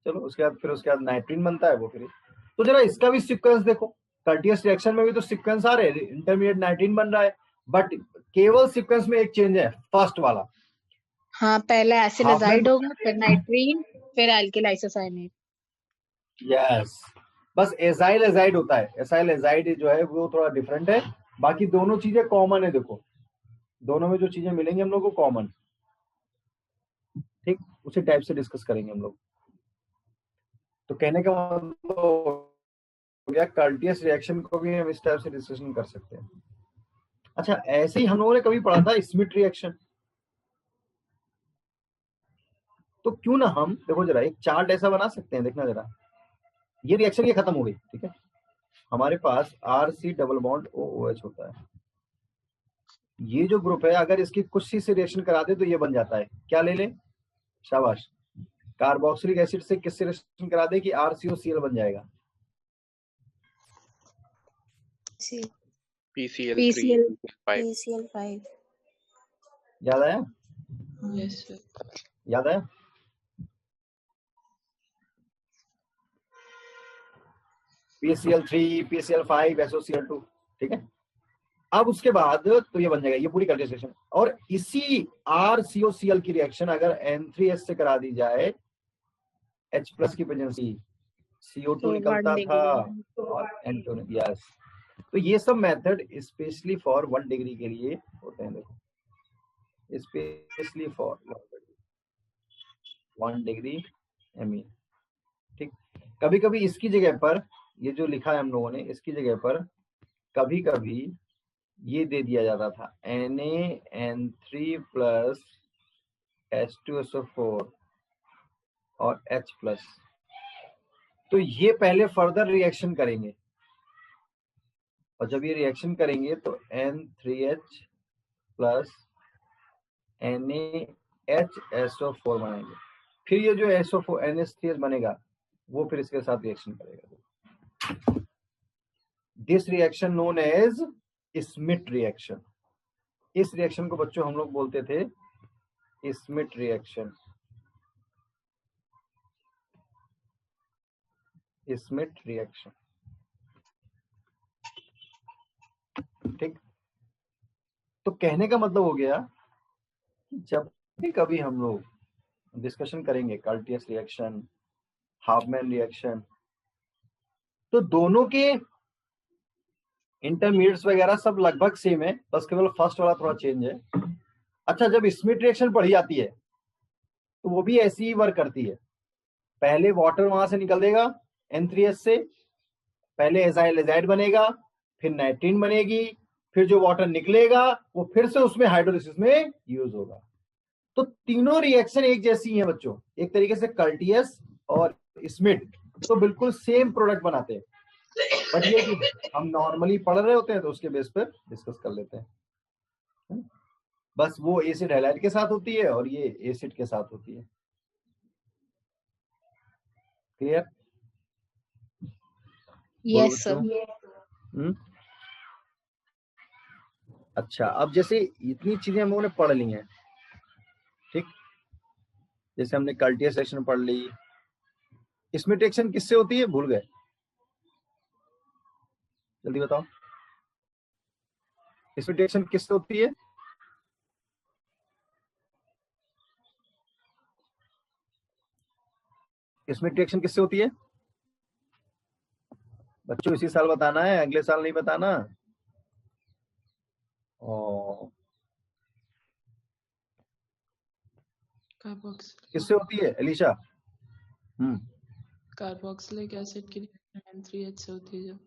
S1: चलो उसके बाद फिर नाइट्रीन बनता है वो फिर। तो जरा इसका भी सीक्वेंस देखो, कर्टियस रिएक्शन में भी तो सीक्वेंस आ रहे हैं, इंटरमीडिएट नाइट्रीन बन रहा है, बट केवल सीक्वेंस में एक चेंज है, फर्स्ट वाला।
S4: हाँ, पहले एसिल
S1: हाफ
S4: एजाइड
S1: में
S4: होगा, फिर नाइट्रीन, फिर एल्किल आइसोसाइनेट।
S1: यस, बस एसाइल एजाइड होता है। एसाइल एजाइड जो है वो थोड़ा डिफरेंट है, बाकी दोनों चीजें कॉमन है। देखो दोनों में जो चीजें मिलेंगी हम लोग को कॉमन। ठीक, उसी टाइप से डिस्कस करेंगे हम लोग। तो कहने का मतलब हो गया कर्टियस रिएक्शन को भी हम इस टाइप से डिस्कशन कर सकते हैं। अच्छा, ऐसे ही हम लोगों ने कभी पढ़ा था स्मिथ रिएक्शन, तो क्यों ना हम देखो जरा एक चार्ट ऐसा बना सकते हैं, देखना जरा। ये रिएक्शन ये खत्म हो गई, ठीक है, हमारे पास RC डबल बॉन्ड OOH होता है। ये जो ग्रुप है अगर इसकी कुछ सी से रिएक्शन करा दे तो ये बन जाता है, क्या ले ले, शाबाश, कार्बोक्सिलिक एसिड से किससे रिएक्शन करा दे कि RCOCl बन जाएगा,
S2: PCl5।
S1: याद आया?
S3: Yes, sir.
S1: याद आया? PCl3, PCl5, SOCl2, ठीक है। अब उसके बाद तो ये बन जाएगा, ये पूरी कंडेंसेशन। और इसी RCOCl की रिएक्शन अगर N3S से करा दी जाए, H+ की प्रेजेंसी, CO2
S4: तो
S1: निकलता
S4: 1
S1: था
S4: डिग्री।
S1: और N2, यस। तो ये सब मेथड स्पेशली फॉर 1 डिग्री के लिए होते हैं। देखो स्पेशली फॉर 1 डिग्री एमीन। ठीक, कभी कभी इसकी जगह पर ये जो लिखा है हम लोगों ने, इसकी जगह पर कभी कभी ये दे दिया जाता था NaN3 प्लस H2SO4 और H+। तो ये पहले फर्दर रिएक्शन करेंगे और जब ये रिएक्शन करेंगे तो N3H प्लस NaHSO4 बनेंगे। फिर ये जो SO4 NH3H बनेगा वो फिर इसके साथ रिएक्शन करेगा। This reaction known as Schmidt reaction. इस रिएक्शन को बच्चों हम लोग बोलते थे स्मिथ रिएक्शन, स्मिथ रिएक्शन। ठीक, तो कहने का मतलब हो गया जब भी कभी हम लोग डिस्कशन करेंगे कर्टियस रिएक्शन, हाफमैन रिएक्शन, तो दोनों के इंटरमीडिएट्स वगैरह सब लगभग सेम है, बस केवल फर्स्ट वाला थोड़ा चेंज है। अच्छा, जब स्मिथ रिएक्शन पढ़ी जाती है तो वो भी ऐसी ही वर्क करती है। पहले वाटर वहां से निकल देगा N3S से, पहले एजाइल एजाइड बनेगा, फिर नाइट्रीन बनेगी, फिर जो वाटर निकलेगा वो फिर से उसमें हाइड्रोलिसिस में यूज होगा। तो तीनों रिएक्शन एक जैसी हैं बच्चों, एक तरीके से कर्टियस और स्मिथ तो बिल्कुल सेम प्रोडक्ट बनाते हैं, बट ये कि हम नॉर्मली पढ़ रहे होते हैं तो उसके बेस पर डिस्कस कर लेते हैं। बस वो एसिड हैलाइड के साथ होती है और ये एसिड के साथ होती है। क्लियर?
S4: Yes sir.
S1: अच्छा, अब जैसे इतनी चीजें हम लोगों ने पढ़ ली हैं, ठीक, जैसे हमने कर्टियस रिएक्शन पढ़ ली, इसमें रिएक्शन किससे होती है, भूल गए, जल्दी बताओ, इसमें रिएक्शन किससे होती है? इसमें रिएक्शन किससे होती है बच्चों? इसी साल बताना है, अगले साल नहीं बताना। ओ,
S3: कार्बोक्सिलिक
S1: किससे होती है एलिशा?
S3: कार्बोक्सिलिक एसिड की रिएक्शन N3H से होती है जब।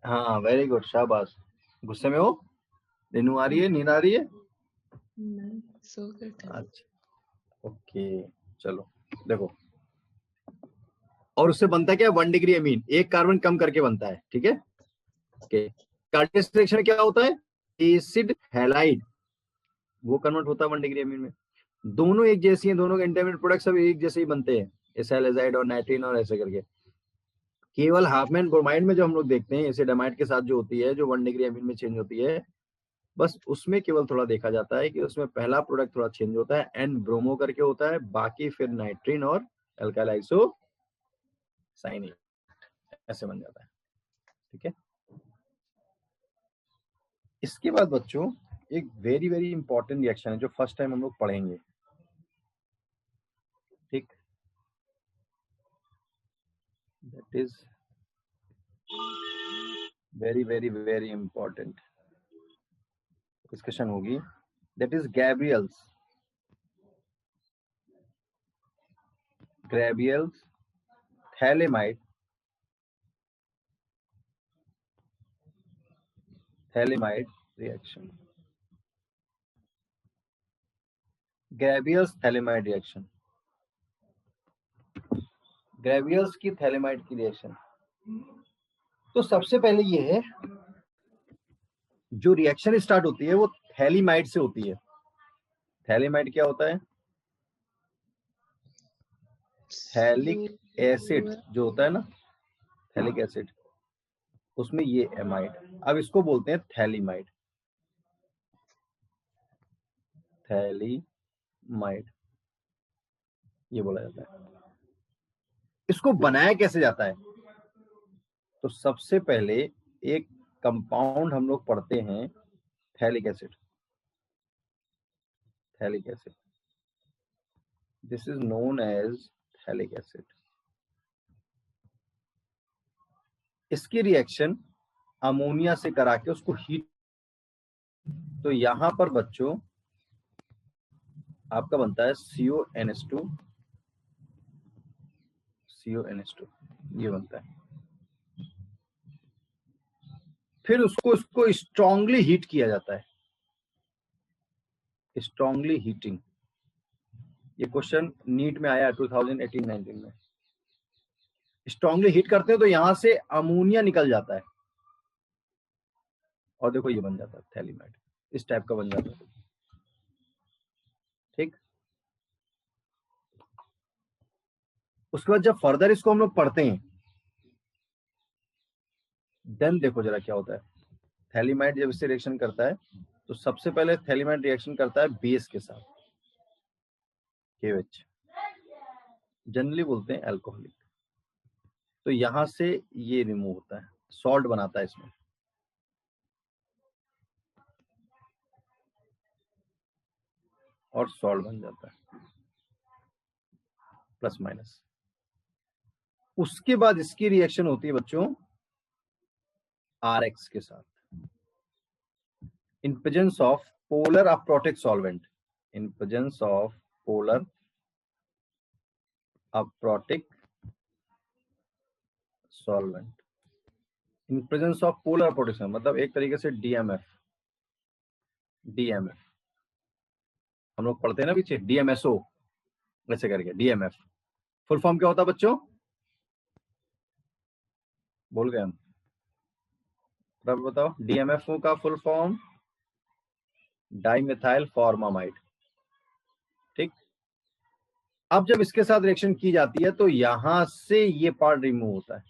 S1: हाँ वेरी गुड, शाबाश। गुस्से में हो? नींद आ रही है, नींद आ रही है?
S3: नहीं, सो करते हैं।
S1: अच्छा ओके, चलो देखो, और उससे बनता है क्या, 1 डिग्री अमीन, एक कार्बन कम करके बनता है, ठीक है। ओके, कार्डियस रिएक्शन में क्या होता है, एसिड हैलाइड, वो कन्वर्ट होता है 1 डिग्री अमीन में। दोनों एक जैसी हैं, दोनों के इंटरमीडिएट प्रोडक्ट सब एक जैसे ही बनते हैं, एसाइलजाइड और नाइट्रीन और ऐसे करके। केवल हाफमैन ब्रोमाइड में जो हम लोग देखते हैं एसिडामाइड के साथ जो होती है, जो 1 डिग्री अमीन में चेंज होती है, बस उसमें केवल थोड़ा देखा जाता है कि उसमें पहला प्रोडक्ट थोड़ा चेंज होता है, एन ब्रोमो करके होता है, बाकी फिर नाइट्रीन और अल्काइल आइसोसाइनेट ऐसे बन जाता है, ठीक है। इसके बाद बच्चों एक वेरी वेरी इंपॉर्टेंट रिएक्शन है जो फर्स्ट टाइम हम लोग पढ़ेंगे, ठीक, that is very very very important discussion होगी, that is Gabriel's phthalimide reaction, Gabriel's phthalimide reaction, Gabriel's की थैलेमाइड की रिएक्शन। तो सबसे पहले ये है, जो रिएक्शन स्टार्ट होती है वो थैलीमाइड से होती है। थैलीमाइड क्या होता है, थैलिक एसिड जो होता है ना, थैलिक एसिड, उसमें ये एमाइड, अब इसको बोलते हैं थैलीमाइड, थैलीमाइड ये बोला जाता है। इसको बनाया कैसे जाता है, तो सबसे पहले एक कंपाउंड हम लोग पढ़ते हैं, phthalic acid, phthalic acid, this is known as phthalic acid. इसकी रिएक्शन अमोनिया से करा के उसको हीट, तो यहां पर बच्चों आपका बनता है CONH2, CONH2 ये बनता है। फिर उसको स्ट्रांगली हीट किया जाता है, स्ट्रांगली हीटिंग, ये क्वेश्चन नीट में आया 2018-19 में। स्ट्रांगली हीट करते हैं तो यहां से अमोनिया निकल जाता है और देखो ये बन जाता है थैलीमाइड, इस टाइप का बन जाता है, ठीक। उसके बाद जब फर्दर इसको हम लोग पढ़ते हैं, देन देखो जरा क्या होता है। थैलीमाइड जब इससे रिएक्शन करता है तो सबसे पहले थैलीमाइड रिएक्शन करता है बेस के साथ, KOH, जनरली बोलते हैं अल्कोहलिक, तो यहां से ये रिमूव होता है, सॉल्ट बनाता है इसमें, और सॉल्ट बन जाता है प्लस माइनस। उसके बाद इसकी रिएक्शन होती है बच्चों RX के साथ, in presence of polar aprotic solvent, in presence of polar aprotic solvent, in presence of polar aprotic solvent मतलब एक तरीके से DMF हम लोग पढ़ते हैं ना पीछे, DMSO ऐसे करके, DMF फुल फॉर्म क्या होता है बच्चों, बोल गए हम, तब बताओ, DMFO का फुल फॉर्म डाइमेथाइल फॉर्मामाइड, ठीक। अब जब इसके साथ रिएक्शन की जाती है तो यहां से ये पार्ट रिमूव होता है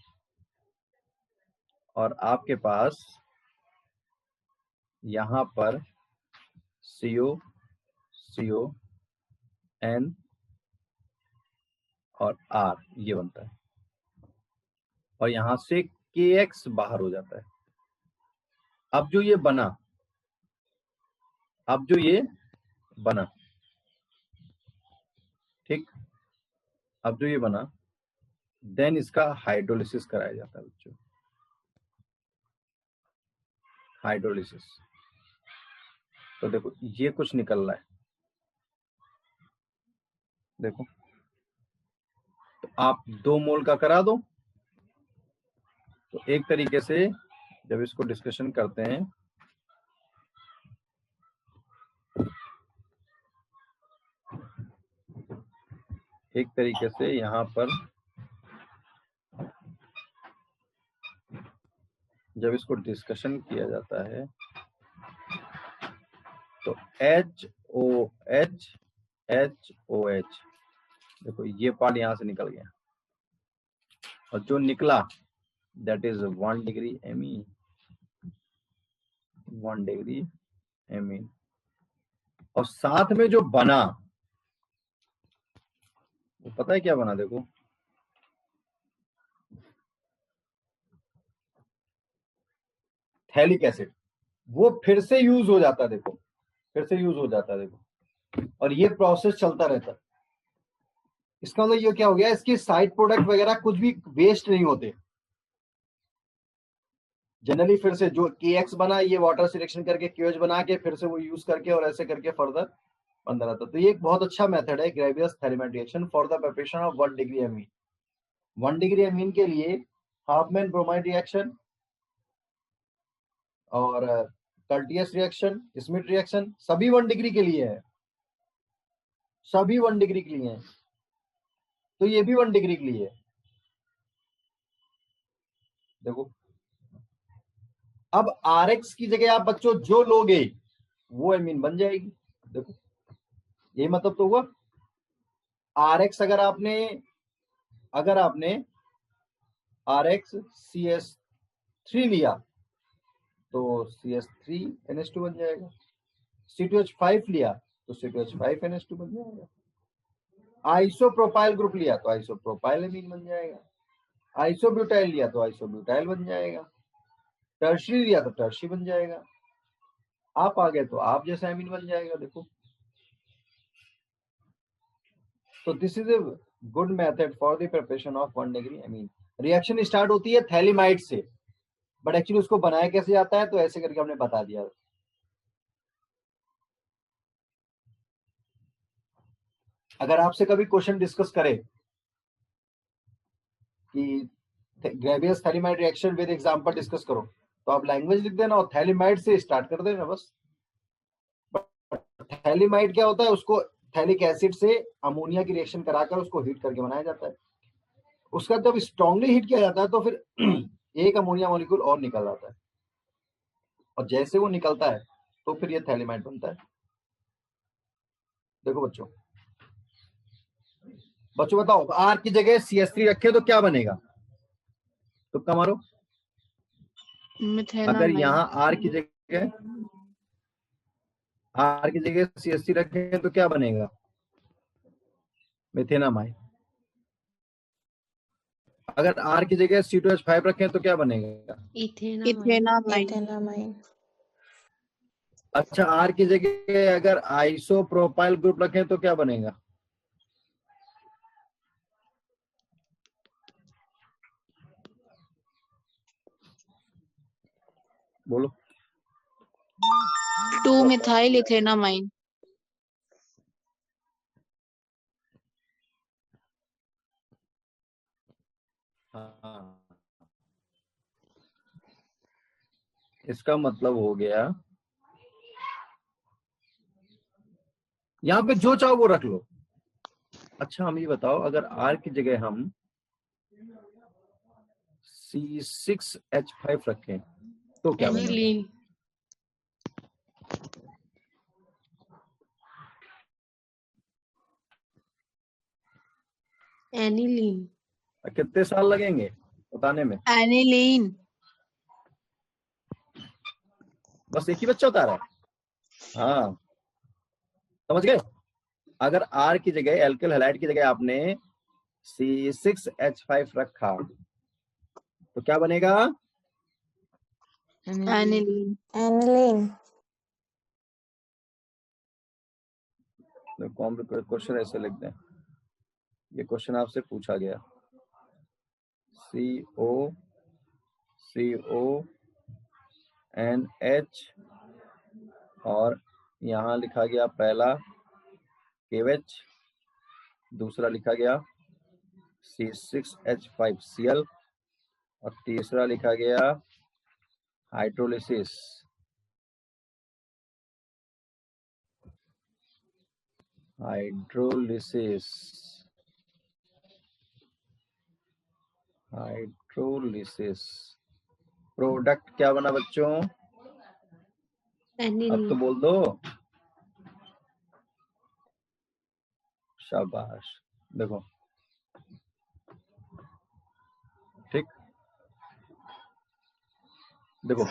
S1: और आपके पास यहां पर CO, N और R ये बनता है, और यहां से KX बाहर हो जाता है। अब जो ये बना, ठीक, अब जो ये बना, देन इसका हाइड्रोलिसिस कराया जाता है बच्चों, हाइड्रोलिसिस। तो देखो ये कुछ निकल रहा है, देखो, तो आप 2 मोल का करा दो। तो एक तरीके से जब इसको डिस्कशन करते हैं, एक तरीके से यहां पर जब इसको डिस्कशन किया जाता है तो HOH HOH, देखो ये पार्ट यहां से निकल गया और जो निकला that is 1 degree amine, 1 degree amine. और साथ में जो बना वो पता है क्या बना, देखो थैलिक एसिड, वो फिर से यूज हो जाता है, देखो फिर से यूज हो जाता है, देखो, और ये प्रोसेस चलता रहता है। इसका मतलब ये क्या हो गया, इसके साइड प्रोडक्ट वगैरह कुछ भी वेस्ट नहीं होते। जनरली फिर से जो KX बना, ये वाटर सिलेक्शन करके QH बना के फिर से वो यूज करके और ऐसे करके फर्दर बनता रहता। तो ये एक बहुत अच्छा मेथड है, ग्रेवियस phthalimide reaction for the preparation of 1 degree amine. 1 degree amine के लिए हाफमैन ब्रोमाइड रिएक्शन और कर्टियस रिएक्शन, स्मिथ रिएक्शन, सभी 1 डिग्री के लिए है, सभी 1 डिग्री के लिए है। तो ये भी 1 डिग्री के लिए है, देखो। अब RX की जगह आप बच्चों जो लोगे वो एमीन बन जाएगी, देखो यही मतलब तो हुआ। RX अगर आपने RX CS3 लिया तो CS3NH2 बन जाएगा। C2H5 लिया तो C2H5NH2 बन जाएगा। आइसोप्रोपाइल ग्रुप लिया तो आइसोप्रोपाइल एमीन बन जाएगा। आइसोब्यूटाइल लिया तो आइसोब्यूटाइल बन जाएगा। टर्शरी लिया तो टर्शी बन जाएगा। आप आ गए तो आप जैसा एमीन बन जाएगा, देखो। तो this is a good method for the preparation of 1 degree amine. Reaction start होती है थैलीमाइड से, बट एक्चुअली उसको बनाया कैसे जाता है तो ऐसे करके हमने बता दिया। अगर आपसे कभी क्वेश्चन डिस्कस करे कि ग्रेवियस phthalimide reaction with example discuss करो, तो आप लैंग्वेज लिख देना और थैलीमाइड से स्टार्ट कर देना बस। थैलीमाइड क्या होता है, उसको थैलिक एसिड से अमोनिया की रिएक्शन कराकर उसको हीट करके बनाया जाता है। उसका जब स्ट्रांगली हीट किया जाता है तो फिर एक अमोनिया मॉलिक्यूल और निकल जाता है, और जैसे वो निकलता है तो फिर ये थैलीमाइड बनता है। देखो बच्चों बताओ, R की जगह CS3 रखे तो क्या बनेगा, तुक्का मारो। अगर यहाँ R की जगह CS3 रखे तो क्या बनेगा, मिथेनामाइड। अगर R की जगह C2H5 रखें तो क्या बनेगा,
S2: इथेनामाइन।
S1: अच्छा R की जगह अगर आइसोप्रोपाइल ग्रुप रखें तो क्या बनेगा, बोलो।
S4: 2-मिथाइल इथेनामाइन।
S1: हाँ, इसका मतलब हो गया यहाँ पे जो चाहो वो रख लो। अच्छा हम ये बताओ, अगर R की जगह हम C6H5 रखें तो क्या बनेगा,
S5: एनिलीन।
S1: कितने साल लगेंगे बताने में,
S4: एनिलीन।
S1: बस एक ही बच्चा बता रहा है। हाँ समझ गए। अगर R की जगह एल्किल हैलाइड की जगह आपने C6H5 रखा तो क्या बनेगा?
S3: aniline.
S2: Aniline.
S1: क्वेश्चन ऐसे लिख दें, ये क्वेश्चन आपसे पूछा गया, CONH और यहाँ लिखा गया पहला KH, दूसरा लिखा गया C6H5Cl और तीसरा लिखा गया हाइड्रोलिसिस। प्रोडक्ट क्या बना बच्चों? अब तो बोल दो, शाबाश। देखो ठीक, देखो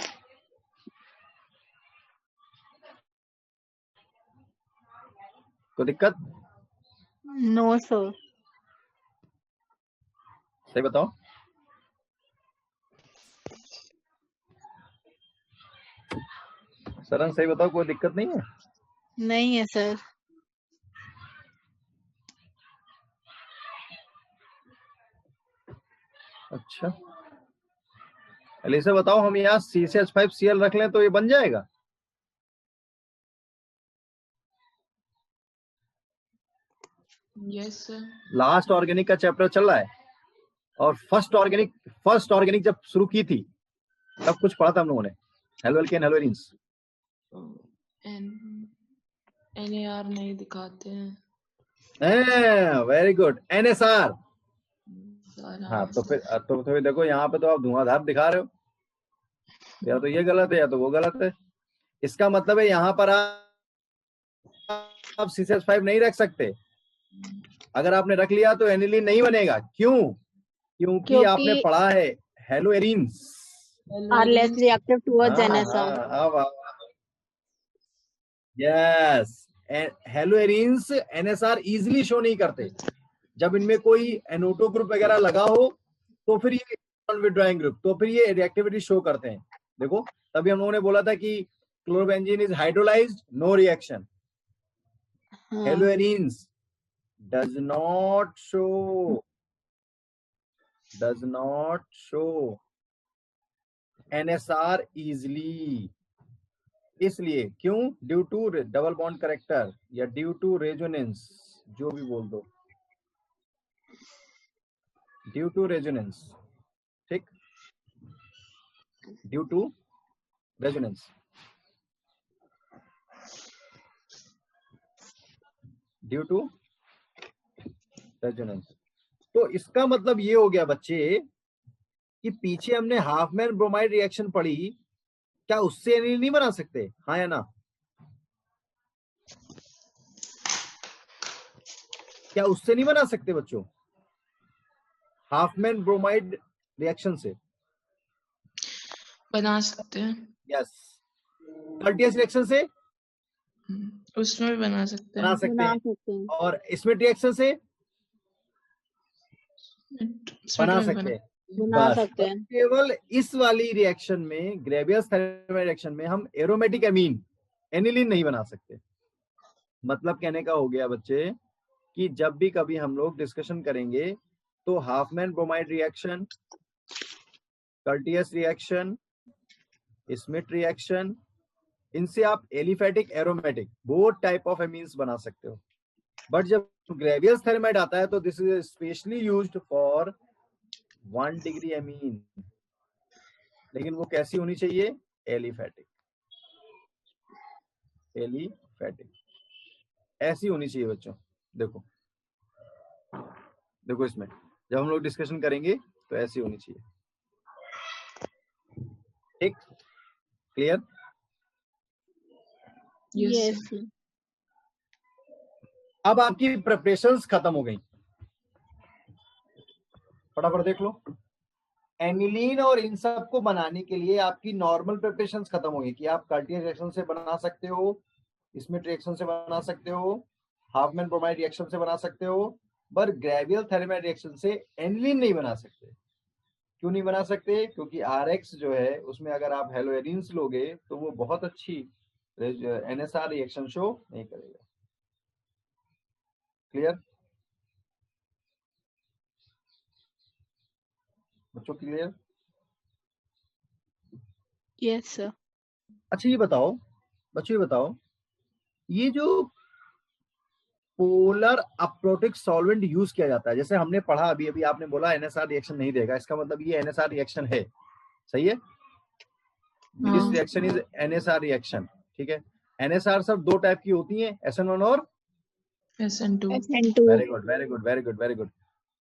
S1: कोई दिक्कत?
S4: No sir.
S1: सही बताओ। सरन सही बताओ, कोई दिक्कत नहीं है?
S4: नहीं है सर।
S1: अच्छा, एलिसा बताओ, हम यहाँ C6H5Cl रख लें तो ये बन जाएगा?
S3: Yes sir.
S1: लास्ट ऑर्गेनिक का चैप्टर चल रहा है और फर्स्ट ऑर्गेनिक जब शुरू की थी तब कुछ पढ़ा था हम लोगों ने, हेलोएल्केन हेलोएरिन्स।
S3: NAR नहीं दिखाते हैं।
S1: Very good, NSR।
S3: सर
S1: हाँ तो फिर देखो यहाँ पे तो आप धुआंधार दिखा रहे हो, या तो ये गलत है या तो वो गलत है। इसका मतलब है यहाँ पर आप C6H5 नहीं रख सकते। अगर आपने रख लिया तो एनिलीन नहीं बनेगा। क्यों? क्योंकि आपने पढ़ा है haloarenes
S4: are less reactive towards NSR।
S1: Yes, haloarenes NSR easily show नहीं करते। जब इनमें कोई NO2 ग्रुप वगैरह लगा हो तो फिर ये विड्रॉइंग ग्रुप, तो फिर ये रिएक्टिविटी शो करते हैं। देखो तभी हम लोगों ने बोला था कि chlorobenzene is hydrolysed, no reaction. Haloarenes does not show NSR easily। इसलिए क्यों? Due to double bond character या ड्यू टू रेजोनेंस, जो भी बोल दो, ड्यू टू रेजोनेंस। ठीक, due to resonance, due to resonance. तो इसका मतलब ये हो गया बच्चे कि पीछे हमने हाफमैन ब्रोमाइड रिएक्शन पढ़ी, क्या उससे एनिलीन नहीं बना सकते? हाँ या ना? क्या उससे नहीं बना सकते बच्चों? हाफमैन ब्रोमाइड रिएक्शन से
S3: बना सकते हैं।
S1: यस। कर्टियस रिएक्शन से
S3: उसमें भी बना सकते हैं।
S1: बना सकते हैं। और इसमें रिएक्शन से बना सकते हैं। केवल इस वाली रिएक्शन में, ग्रेवियस थर्मल रिएक्शन में, हम एरोमेटिक एमीन एनिलीन नहीं बना सकते। मतलब कहने का हो गया बच्चे कि जब भी कभी हम लोग डिस्कशन करेंगे तो Hofmann bromide reaction, Curtius reaction, Schmidt reaction, इनसे आप aliphatic aromatic both type of amines बना सकते हो। बट जब ग्रेवियस थर्माइड आता है तो this is specially used for 1 degree amine. लेकिन वो कैसी होनी चाहिए? एलिफेटिक, ऐसी होनी चाहिए बच्चों। देखो इसमें जब हम लोग डिस्कशन करेंगे तो ऐसी होनी चाहिए। ठीक, क्लियर?
S3: यस।
S1: अब आपकी प्रिपरेशंस खत्म हो गई, फटाफट देख लो। एनिलीन और इन सब को बनाने के लिए आपकी नॉर्मल प्रिपरेशंस खत्म हो गई कि आप कर्टियस रिएक्शन से बना सकते हो, स्मिथ रिएक्शन से बना सकते हो, हाफमैन ब्रोमाइड रिएक्शन से बना सकते हो, पर ग्रेवियल थर्माइड रिएक्शन से एनिलीन नहीं बना सकते। क्यों नहीं बना सकते? क्योंकि RX जो है उसमें अगर आप हेलोएरिन्स लोगे तो वो बहुत अच्छी NSR रिएक्शन शो नहीं करेगा। क्लियर बच्चों, क्लियर?
S4: Yes sir.
S1: अच्छा ये बताओ बच्चों, ये बताओ, ये जो पोलर अप्रोटिक सॉल्वेंट यूज किया जाता है, जैसे हमने पढ़ा अभी अभी, आपने बोला NSR रिएक्शन नहीं देगा, इसका मतलब ये NSR रिएक्शन है, सही है? दिस
S3: हाँ।
S1: रिएक्शन इज NSR रिएक्शन, ठीक है? NSR सब दो टाइप की होती हैं, SN1 और
S3: SN2।
S4: SN2।
S1: Very good very good very good very good.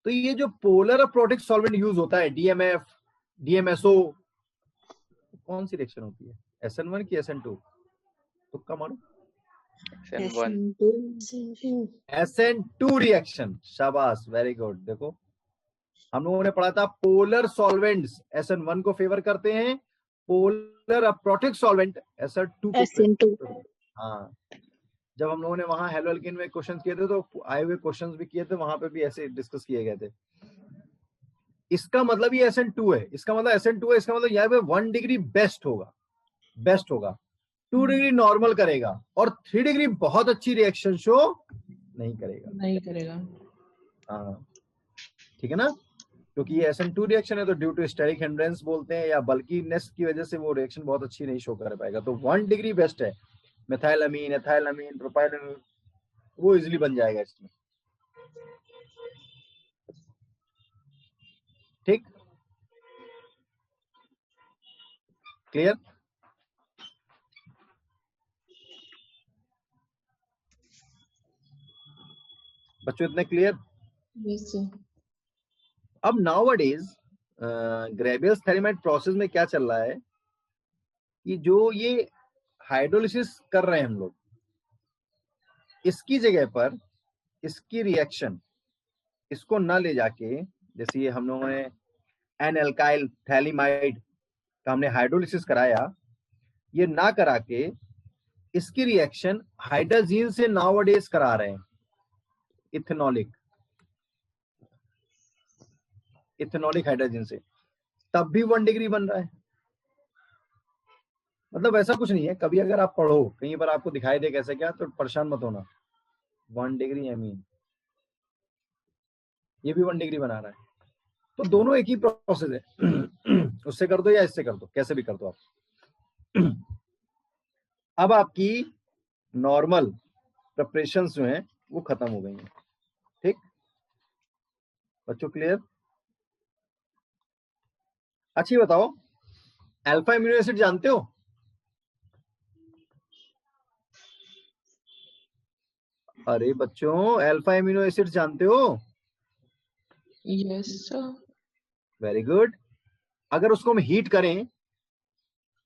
S1: तो ये जो पोलर अप्रोटिक सॉल्वेंट यूज होता है, DMF, DMSO, कौन सी रिएक्शन होती है? SN1 की SN2? तुक्का मारो। SN2 रिएक्शन, शाबाश, वेरी गुड। देखो हम लोगों ने पढ़ा था पोलर सॉल्वेंट्स SN1 को फेवर करते हैं, पोलर अप्रोटिक सॉल्वेंट SN2 को
S4: SN2।
S1: हाँ, जब हम लोगों ने वहां हेलो एल्केन में क्वेश्चन किए थे तो आए हुए क्वेश्चंस भी किए थे, वहां पे भी ऐसे डिस्कस किए गए थे। इसका मतलब ये SN2 है, इसका मतलब SN2 है, इसका मतलब यहाँ पे 1 डिग्री बेस्ट होगा, बेस्ट होगा, 2 डिग्री नॉर्मल करेगा, और 3 डिग्री बहुत अच्छी रिएक्शन शो नहीं करेगा।
S3: नहीं करेगा।
S1: हाँ ठीक है ना, क्योंकि ये SN2 रिएक्शन है तो ड्यू टू स्टेरिक हिंड्रेंस बोलते हैं, या बल्कीनेस की वजह से वो रिएक्शन बहुत अच्छी नहीं शो कर पाएगा। तो 1 डिग्री बेस्ट है, मेथाइलअमीन, एथाइलअमीन, प्रोपाइलअमीन, वो इजिली बन जाएगा इसमें, ठीक? क्लियर बच्चों, इतने क्लियर?
S3: Yes sir.
S1: अब नाउअडेज ग्रेवियस थैलेमाइड प्रोसेस में क्या चल रहा है कि जो ये हाइड्रोलिसिस कर रहे हैं हम लोग, इसकी जगह पर इसकी रिएक्शन, इसको ना ले जाके, जैसे ये हम लोगों ने एन एल्काइल थैलेमाइड का हमने हाइड्रोलिसिस कराया, ये ना करा के इसकी रिएक्शन हाइड्रोजीन से नाउअडेज करा रहे हैं, इथेनॉलिक हाइड्रोजन से, तब भी 1 डिग्री बन रहा है। मतलब ऐसा कुछ नहीं है, कभी अगर आप पढ़ो कहीं पर आपको दिखाई दे कैसे क्या, तो परेशान मत होना, 1 डिग्री एमीन, ये भी 1 डिग्री बना रहा है, तो दोनों एक ही प्रोसेस है। उससे कर दो या इससे कर दो, कैसे भी कर दो आप। अब आपकी नॉर्मल प्रिपरेशंस जो हैं वो खत्म हो गई हैं, ठीक बच्चों, क्लियर? अच्छा ये बताओ, अल्फा एमिनो एसिड जानते हो? अरे बच्चों, अल्फा एमिनो एसिड जानते हो?
S3: Yes sir.
S1: Very good. अगर उसको हम हीट करें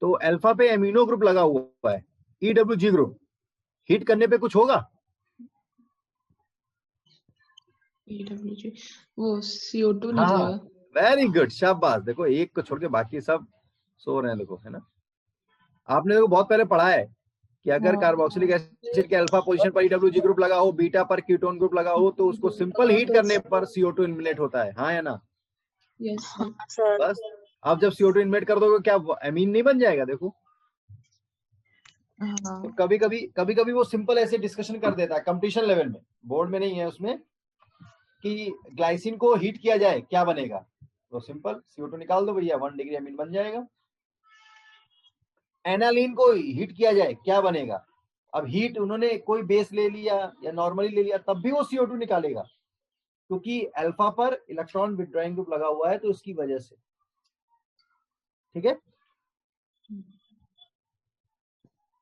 S1: तो अल्फा पे एमिनो ग्रुप लगा हुआ है, EWG ग्रुप, हीट करने पे कुछ होगा?
S3: EWG वो CO2
S1: हाँ,
S3: निकलेगा।
S1: वेरी गुड, शाबाश। देखो एक को छोड़ के बाकी सब सो रहे हैं, देखो, है ना? आपने देखो बहुत पहले पढ़ा है कि अगर
S3: हाँ।
S1: कार्बोक्सिलिक एसिड के अल्फा पोजीशन पर EWG ग्रुप लगा हो, बीटा पर कीटोन ग्रुप लगा हो, तो उसको सिंपल हीट करने पर CO2 इनमिलेट होता है, हाँ या ना?
S3: Yes sir.
S4: सर।
S1: बस आप जब CO2 इनमिलेट कर दोगे, क्या एमीन नहीं बन जाएगा? देखो,
S3: हाँ।
S1: तो कभी कभी वो सिंपल ऐसे डिस्कशन कर देता है कंपटीशन लेवल में, बोर्ड में नहीं है उसमें, कि ग्लाइसिन को हीट किया जाए क्या बनेगा, तो सिंपल CO2 निकाल दो भैया, 1 डिग्री एमीन बन जाएगा। एनालिन को हीट किया जाए क्या बनेगा, अब हीट उन्होंने कोई बेस ले लिया या नॉर्मली ले लिया, तब भी वो CO2 निकालेगा, क्योंकि अल्फा पर इलेक्ट्रॉन विथड्रॉइंग ग्रुप लगा हुआ है, तो उसकी वजह से, ठीक है?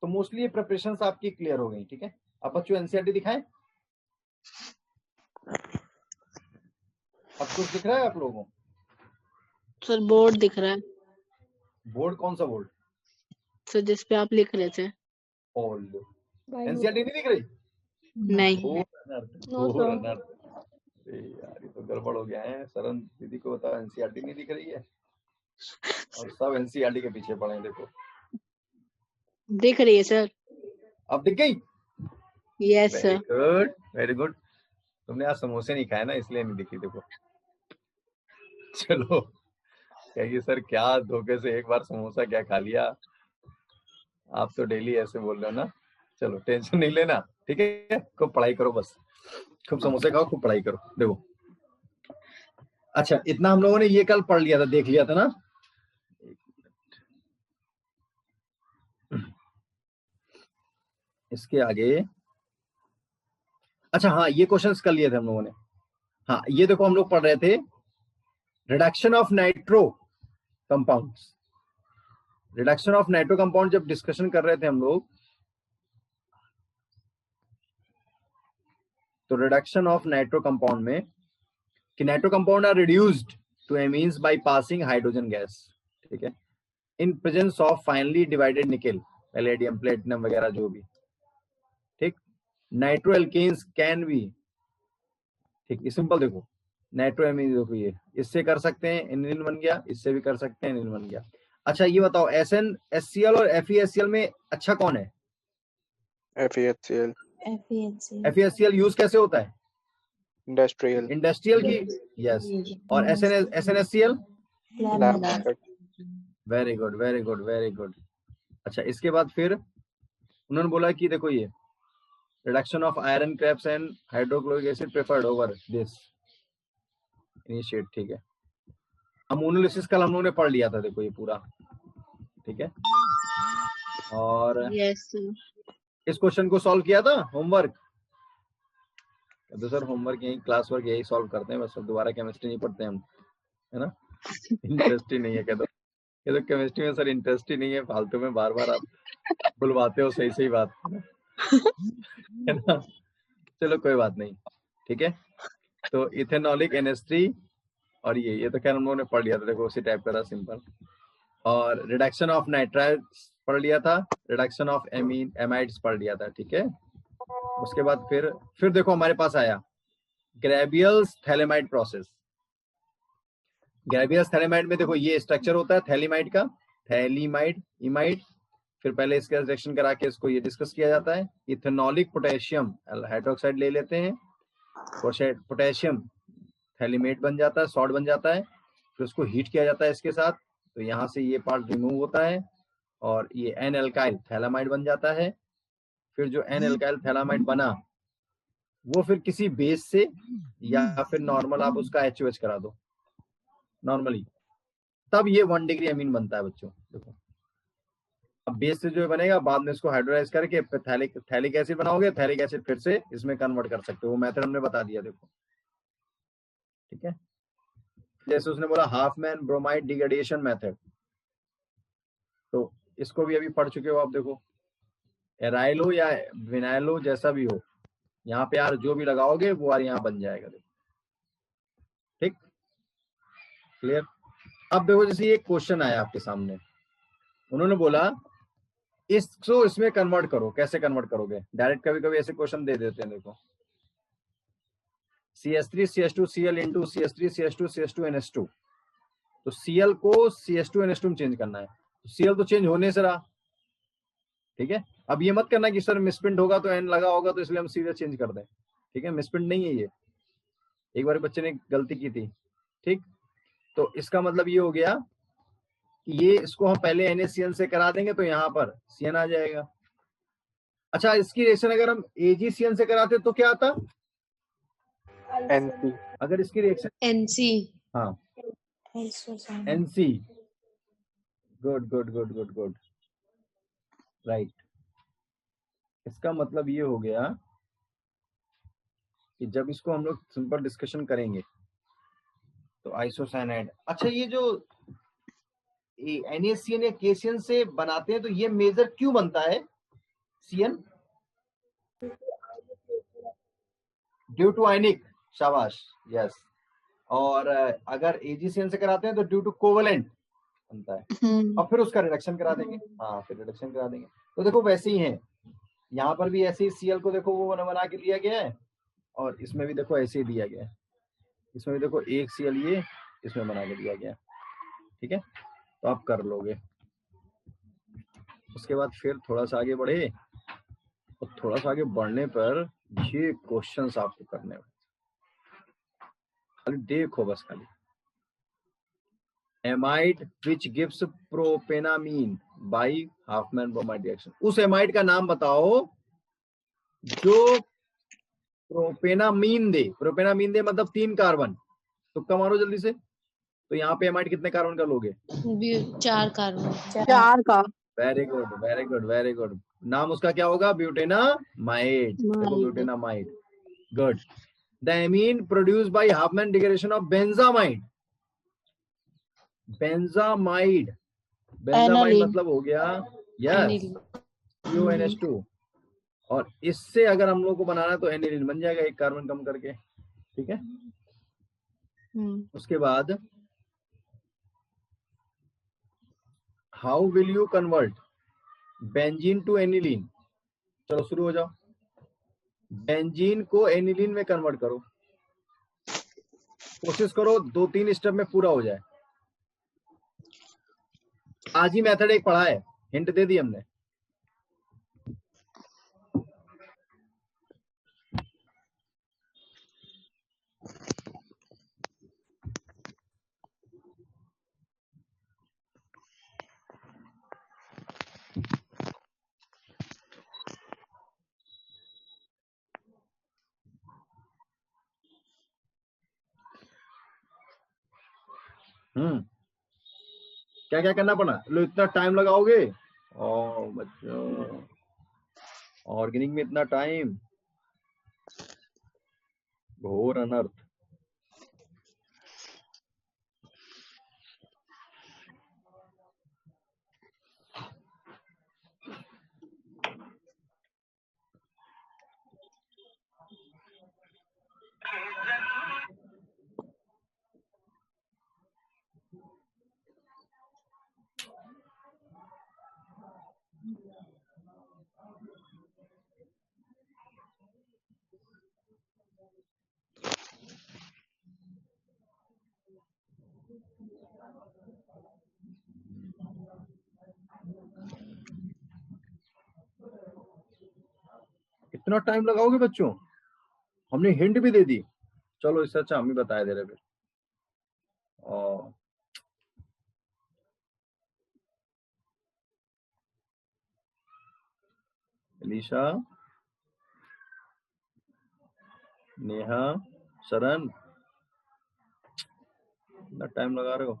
S1: तो मोस्टली ये प्रिपरेशंस आपकी क्लियर हो गई, ठीक है? अब बच्चों एनसीईआरटी दिखाएं, अब कुछ दिख रहा है आप लोगों को?
S4: सर बोर्ड दिख रहा है
S1: बोर्ड कौन सा बोर्ड?
S4: सर, जिस पे आप लिख रहे थे।
S1: एनसीईआरटी नहीं दिख रही?
S4: नहीं।
S1: यार ये तो गड़बड़ हो गया है, सरन दीदी को बता एनसीईआरटी नहीं दिख रही है, और सब एनसीईआरटी के पीछे पड़े हैं, देखो
S4: दिख रही है सर।
S1: अब दिख गई?
S4: Yes
S1: very
S4: sir.
S1: Good very good. तुमने आज समोसे नहीं खाए ना, इसलिए नहीं दिखी, देखो। चलो कहिए सर क्या धोखे से एक बार समोसा क्या खा लिया, आप तो डेली ऐसे बोल रहे हो ना। चलो टेंशन नहीं लेना, ठीक है, खूब पढ़ाई करो, बस खूब समोसे खाओ, खूब पढ़ाई करो। देखो अच्छा, इतना हम लोगों ने ये कल पढ़ लिया था, देख लिया था ना। इसके आगे अच्छा हाँ, ये क्वेश्चंस कर लिए थे हम लोगों ने। हाँ ये देखो हम लोग पढ़ रहे थे reduction of nitro compounds. Reduction of nitro compound जब डिस्कशन कर रहे थे हम लोग, तो रिडक्शन ऑफ नाइट्रो कंपाउंड में कि nitro compound are reduced to amines by passing hydrogen gas, ठीक है, in presence of finely divided nickel, palladium, platinum वगैरह जो भी, ठीक। नाइट्रो एल्केन्स कैन बी, ठीक, ये सिंपल देखो, नाइट्रो एमीन देखो ये इससे कर सकते हैं एनिलीन बन गया, इससे भी कर सकते हैं एनिलीन बन गया। अच्छा ये बताओ SnHCl और FeHCl में अच्छा कौन है?
S6: FeHCl।
S1: FeHCl यूज कैसे होता है?
S6: इंडस्ट्रियल।
S1: इंडस्ट्रियल की, यस। और SnHCl?
S6: Lab.
S1: Very good very good very good. अच्छा इसके बाद फिर उन्होंने बोला कि देखो ये reduction of iron craps and hydrochloric acid preferred over this initiate, ठीक है। अमोनोलिसिस कल हम लोगों ने पढ़ लिया था, देखो ये पूरा, ठीक है। और
S4: यस
S1: इस क्वेश्चन को सॉल्व किया था होमवर्क, तो सर होमवर्क यही क्लास वर्क यही सॉल्व करते हैं बस, दोबारा केमिस्ट्री नहीं पढ़ते हम, है ना। इंटरेस्ट ही नहीं है, कह दो ये तो केमिस्ट्री में सर इंटरेस्ट ही नहीं है, फालतू में बार बार आप बुलवाते हो सही सही बात, है ना। चलो कोई बात नहीं, ठीक है। तो इथेनॉलिक NH3 और ये तो खैर हम लोगों ने पढ़ लिया था, देखो उसी टाइप का था, सिंपल। और रिडक्शन ऑफ नाइट्राइड्स पढ़ लिया था, रिडक्शन ऑफ एमाइड्स पढ़ लिया था, ठीक है। उसके बाद फिर देखो हमारे पास आया ग्रेबियल्स थैलेमाइड प्रोसेस। ग्रेबियल्स थैलेमाइड में देखो ये स्ट्रक्चर होता है थैलीमाइड का, थैलीमाइड इमाइड, फिर पहले इसका रिएक्शन करा के इसको ये डिस्कस किया जाता है। इथेनॉलिक पोटेशियम हाइड्रोक्साइड ले लेते हैं, पोटेशियम थैलीमेट बन जाता है, सॉल्ट बन जाता है, फिर उसको हीट किया जाता है इसके साथ, तो यहाँ से ये पार्ट रिमूव होता है और ये एन एल्काइल थैलामाइड बन जाता है। फिर जो एन एल्काइल थैलामाइड बना वो फिर किसी बेस से या फिर नॉर्मल आप उसका HOH करा दो नॉर्मली, तब ये 1 डिग्री अमीन बनता है बच्चों। देखो अब बेस से जो बनेगा बाद में इसको हाइड्रोलाइज करके फिर थैलिक एसिड बनाओगे, थैलिक एसिड फिर से इसमें कन्वर्ट कर सकते हो, वो मेथड हमने बता दिया, देखो ठीक है। जैसे उसने बोला half man bromide degradation method, तो इसको भी अभी पढ़ चुके हो आप। देखो एराइल हो या विनाइल हो जैसा भी हो, यहाँ पे यार जो भी लगाओगे वो यार यहाँ बन जाएगा, देखो ठीक क्लियर। अब देखो जैसे ये क्वेश्चन आया आपके सामने, उन्होंने बोला इसको इसमें कन्वर्ट करो, कैसे कन्वर्ट करोगे? डायरेक्ट कभी कभी ऐसे क्वेश्चन दे देते हैं, देखो CH3 CH2 Cl into CH3 CH2 CH2 NH2, तो Cl को CH2 NH2 में चेंज करना है, तो Cl तो चेंज होने से रहा, ठीक है। अब ये मत करना कि सर मिसप्रिंट होगा तो N लगा होगा तो इसलिए हम सीधे चेंज कर दें, ठीक है, मिसप्रिंट नहीं है ये, एक बार बच्चे ने गलती की थी, ठीक। तो इसका मतलब ये हो गया कि ये इसको हम पहले NaCN से करा देंगे तो यहाँ पर CN आ जाएगा। अच्छा इसकी रिएक्शन अगर हम AgCN से कराते तो क्या आता?
S6: NC।
S1: अगर इसकी रिएक्शन
S3: NC।
S1: हाँ NC, good good good good good right. इसका मतलब ये हो गया कि जब इसको हम लोग सिंपल डिस्कशन करेंगे तो आइसोसाइनाइड, अच्छा ये जो NaCN या KCN से बनाते हैं तो ये मेजर क्यों बनता है CN? ड्यू टू आयनिक, शाबाश, यस। और अगर AgCN से कराते हैं तो ड्यू टू कोवेलेंट बनता है, और फिर उसका रिडक्शन करा देंगे, हाँ फिर रिडक्शन करा देंगे। तो देखो वैसे ही है, यहाँ पर भी ऐसे ही Cl को देखो वो बना के दिया गया है, और इसमें भी देखो ऐसे ही दिया गया है, इसमें भी देखो एक Cl ये इसमें बना के दिया गया, ठीक है। तो आप कर लोगे। उसके बाद फिर थोड़ा सा आगे बढ़े, और थोड़ा सा आगे बढ़ने पर ये क्वेश्चंस आपको करने हैं, खाली देखो बस खाली। Amide which gives propanamine by Hofmann bromide reaction. उस एमाइड का नाम बताओ जो प्रोपेनामीन दे। प्रोपेनामीन दे मतलब 3 कार्बन। तुक्का मारो जल्दी से। तो यहाँ पे एमाइड कितने कार्बन का लोगे?
S4: 4 कार्बन।
S5: 4 का।
S1: Very good very good very good. नाम उसका क्या होगा? ब्यूटेनामाइड। देखो butanamide. Good. The amine produced by Hofmann degradation of benzamide. Benzamide
S4: aniline.
S1: मतलब हो गया यस CONH2। और इससे अगर हम लोग को बनाना तो एनिलीन बन जाएगा, 1 कार्बन कम करके। ठीक है। उसके बाद how will you convert benzene to aniline? चलो शुरू हो जाओ। बेंजीन को एनिलीन में कन्वर्ट करो। कोशिश करो 2-3 स्टेप में पूरा हो जाए। आज ही मेथड एक पढ़ा है, हिंट दे दी हमने। क्या क्या करना पड़ा? लो इतना टाइम लगाओगे? ओ बच्चों, ऑर्गेनिक में इतना टाइम, घोर अनर्थ। इतना टाइम लगाओगे बच्चों? हमने हिंट भी दे दी। चलो इससे अच्छा हम ही बताया दे रहे फिर। अलीशा, नेहा, शरण, इतना टाइम लगा रहे हो?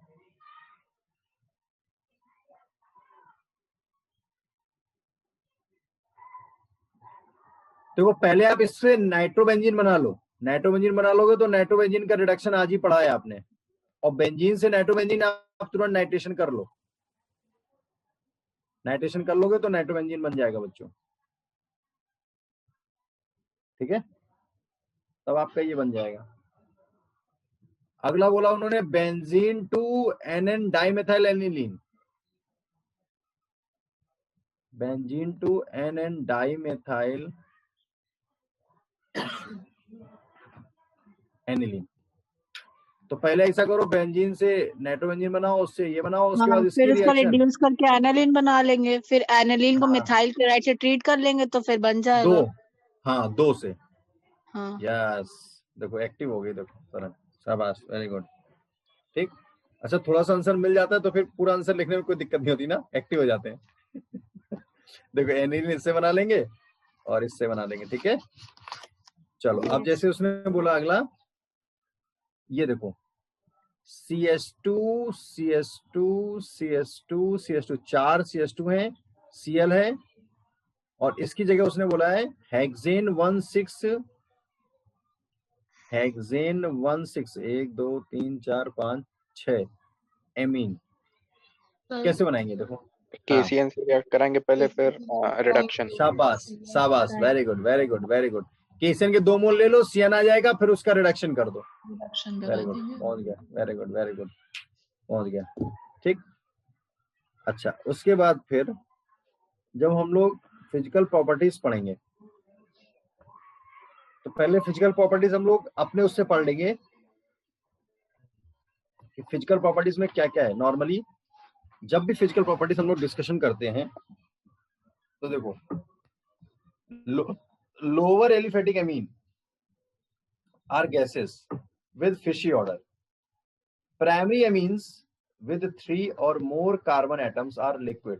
S1: देखो पहले आप इससे नाइट्रोबेंजीन बना लो। नाइट्रोबेंजीन बना लोगे तो नाइट्रोबेंजीन का रिडक्शन आज ही पढ़ा है आपने। और बेंजीन से नाइट्रोबेंजीन आप तुरंत नाइट्रेशन कर लो। नाइट्रेशन कर लोगे तो नाइट्रोबेंजीन बन जाएगा बच्चों। ठीक है, तब आपका ये बन जाएगा। अगला बोला उन्होंने benzene to NN dimethyl aniline. Benzene to NN dimethyl aniline. तो पहले ऐसा करो, बेंजीन से नाइट्रोबेंजीन बनाओ, उससे ये बनाओ, उसके बाद इसकी
S4: फिर उसको
S1: रिएक्शन।
S4: रिड्यूस करके एनालिन बना लेंगे, फिर एनालिन को मिथाइल क्लोराइड से ट्रीट कर लेंगे तो फिर बन जाएगा।
S1: 2 से।
S4: हाँ
S1: यस, देखो एक्टिव हो गई। देखो सरन, शाबाश, वेरी गुड। ठीक। अच्छा, थोड़ा सा आंसर मिल जाता है तो फिर पूरा आंसर लिखने में कोई दिक्कत नहीं होती ना, एक्टिव हो जाते हैं। देखो एनिलीन इससे बना लेंगे और इससे बना लेंगे। ठीक है, चलो अब जैसे उसने बोला अगला, ये देखो CH2 CH2 CH2 CH2, 4 CH2 है, Cl है, और इसकी जगह उसने बोला है हेक्सेन 16 हेक्सेन 16 1 2 3 4 5 6 एमीन। कैसे बनाएंगे? देखो
S6: KCN से रिएक्ट कराएंगे पहले, फिर रिडक्शन।
S1: शाबाश शाबाश, very good very good very good. केसन के 2 मोल ले लो, सियन आ जाएगा, फिर उसका रिडक्शन कर दो।
S3: रिडक्शन करा
S1: वेरी गुड,
S3: देंगे।
S1: पहुंच गया। वेरी गुड वेरी गुड, पहुंच गया। ठीक। अच्छा, उसके बाद फिर जब हम लोग फिजिकल प्रॉपर्टीज पढ़ेंगे तो पहले फिजिकल प्रॉपर्टीज हम लोग अपने उससे पढ़ लेंगे कि फिजिकल प्रॉपर्टीज में क्या क्या है। नॉर्मली जब भी फिजिकल प्रॉपर्टीज हम लोग डिस्कशन करते हैं तो देखो, lower aliphatic amine are gases with fishy odor. Primary amines with 3 or more carbon atoms are liquid,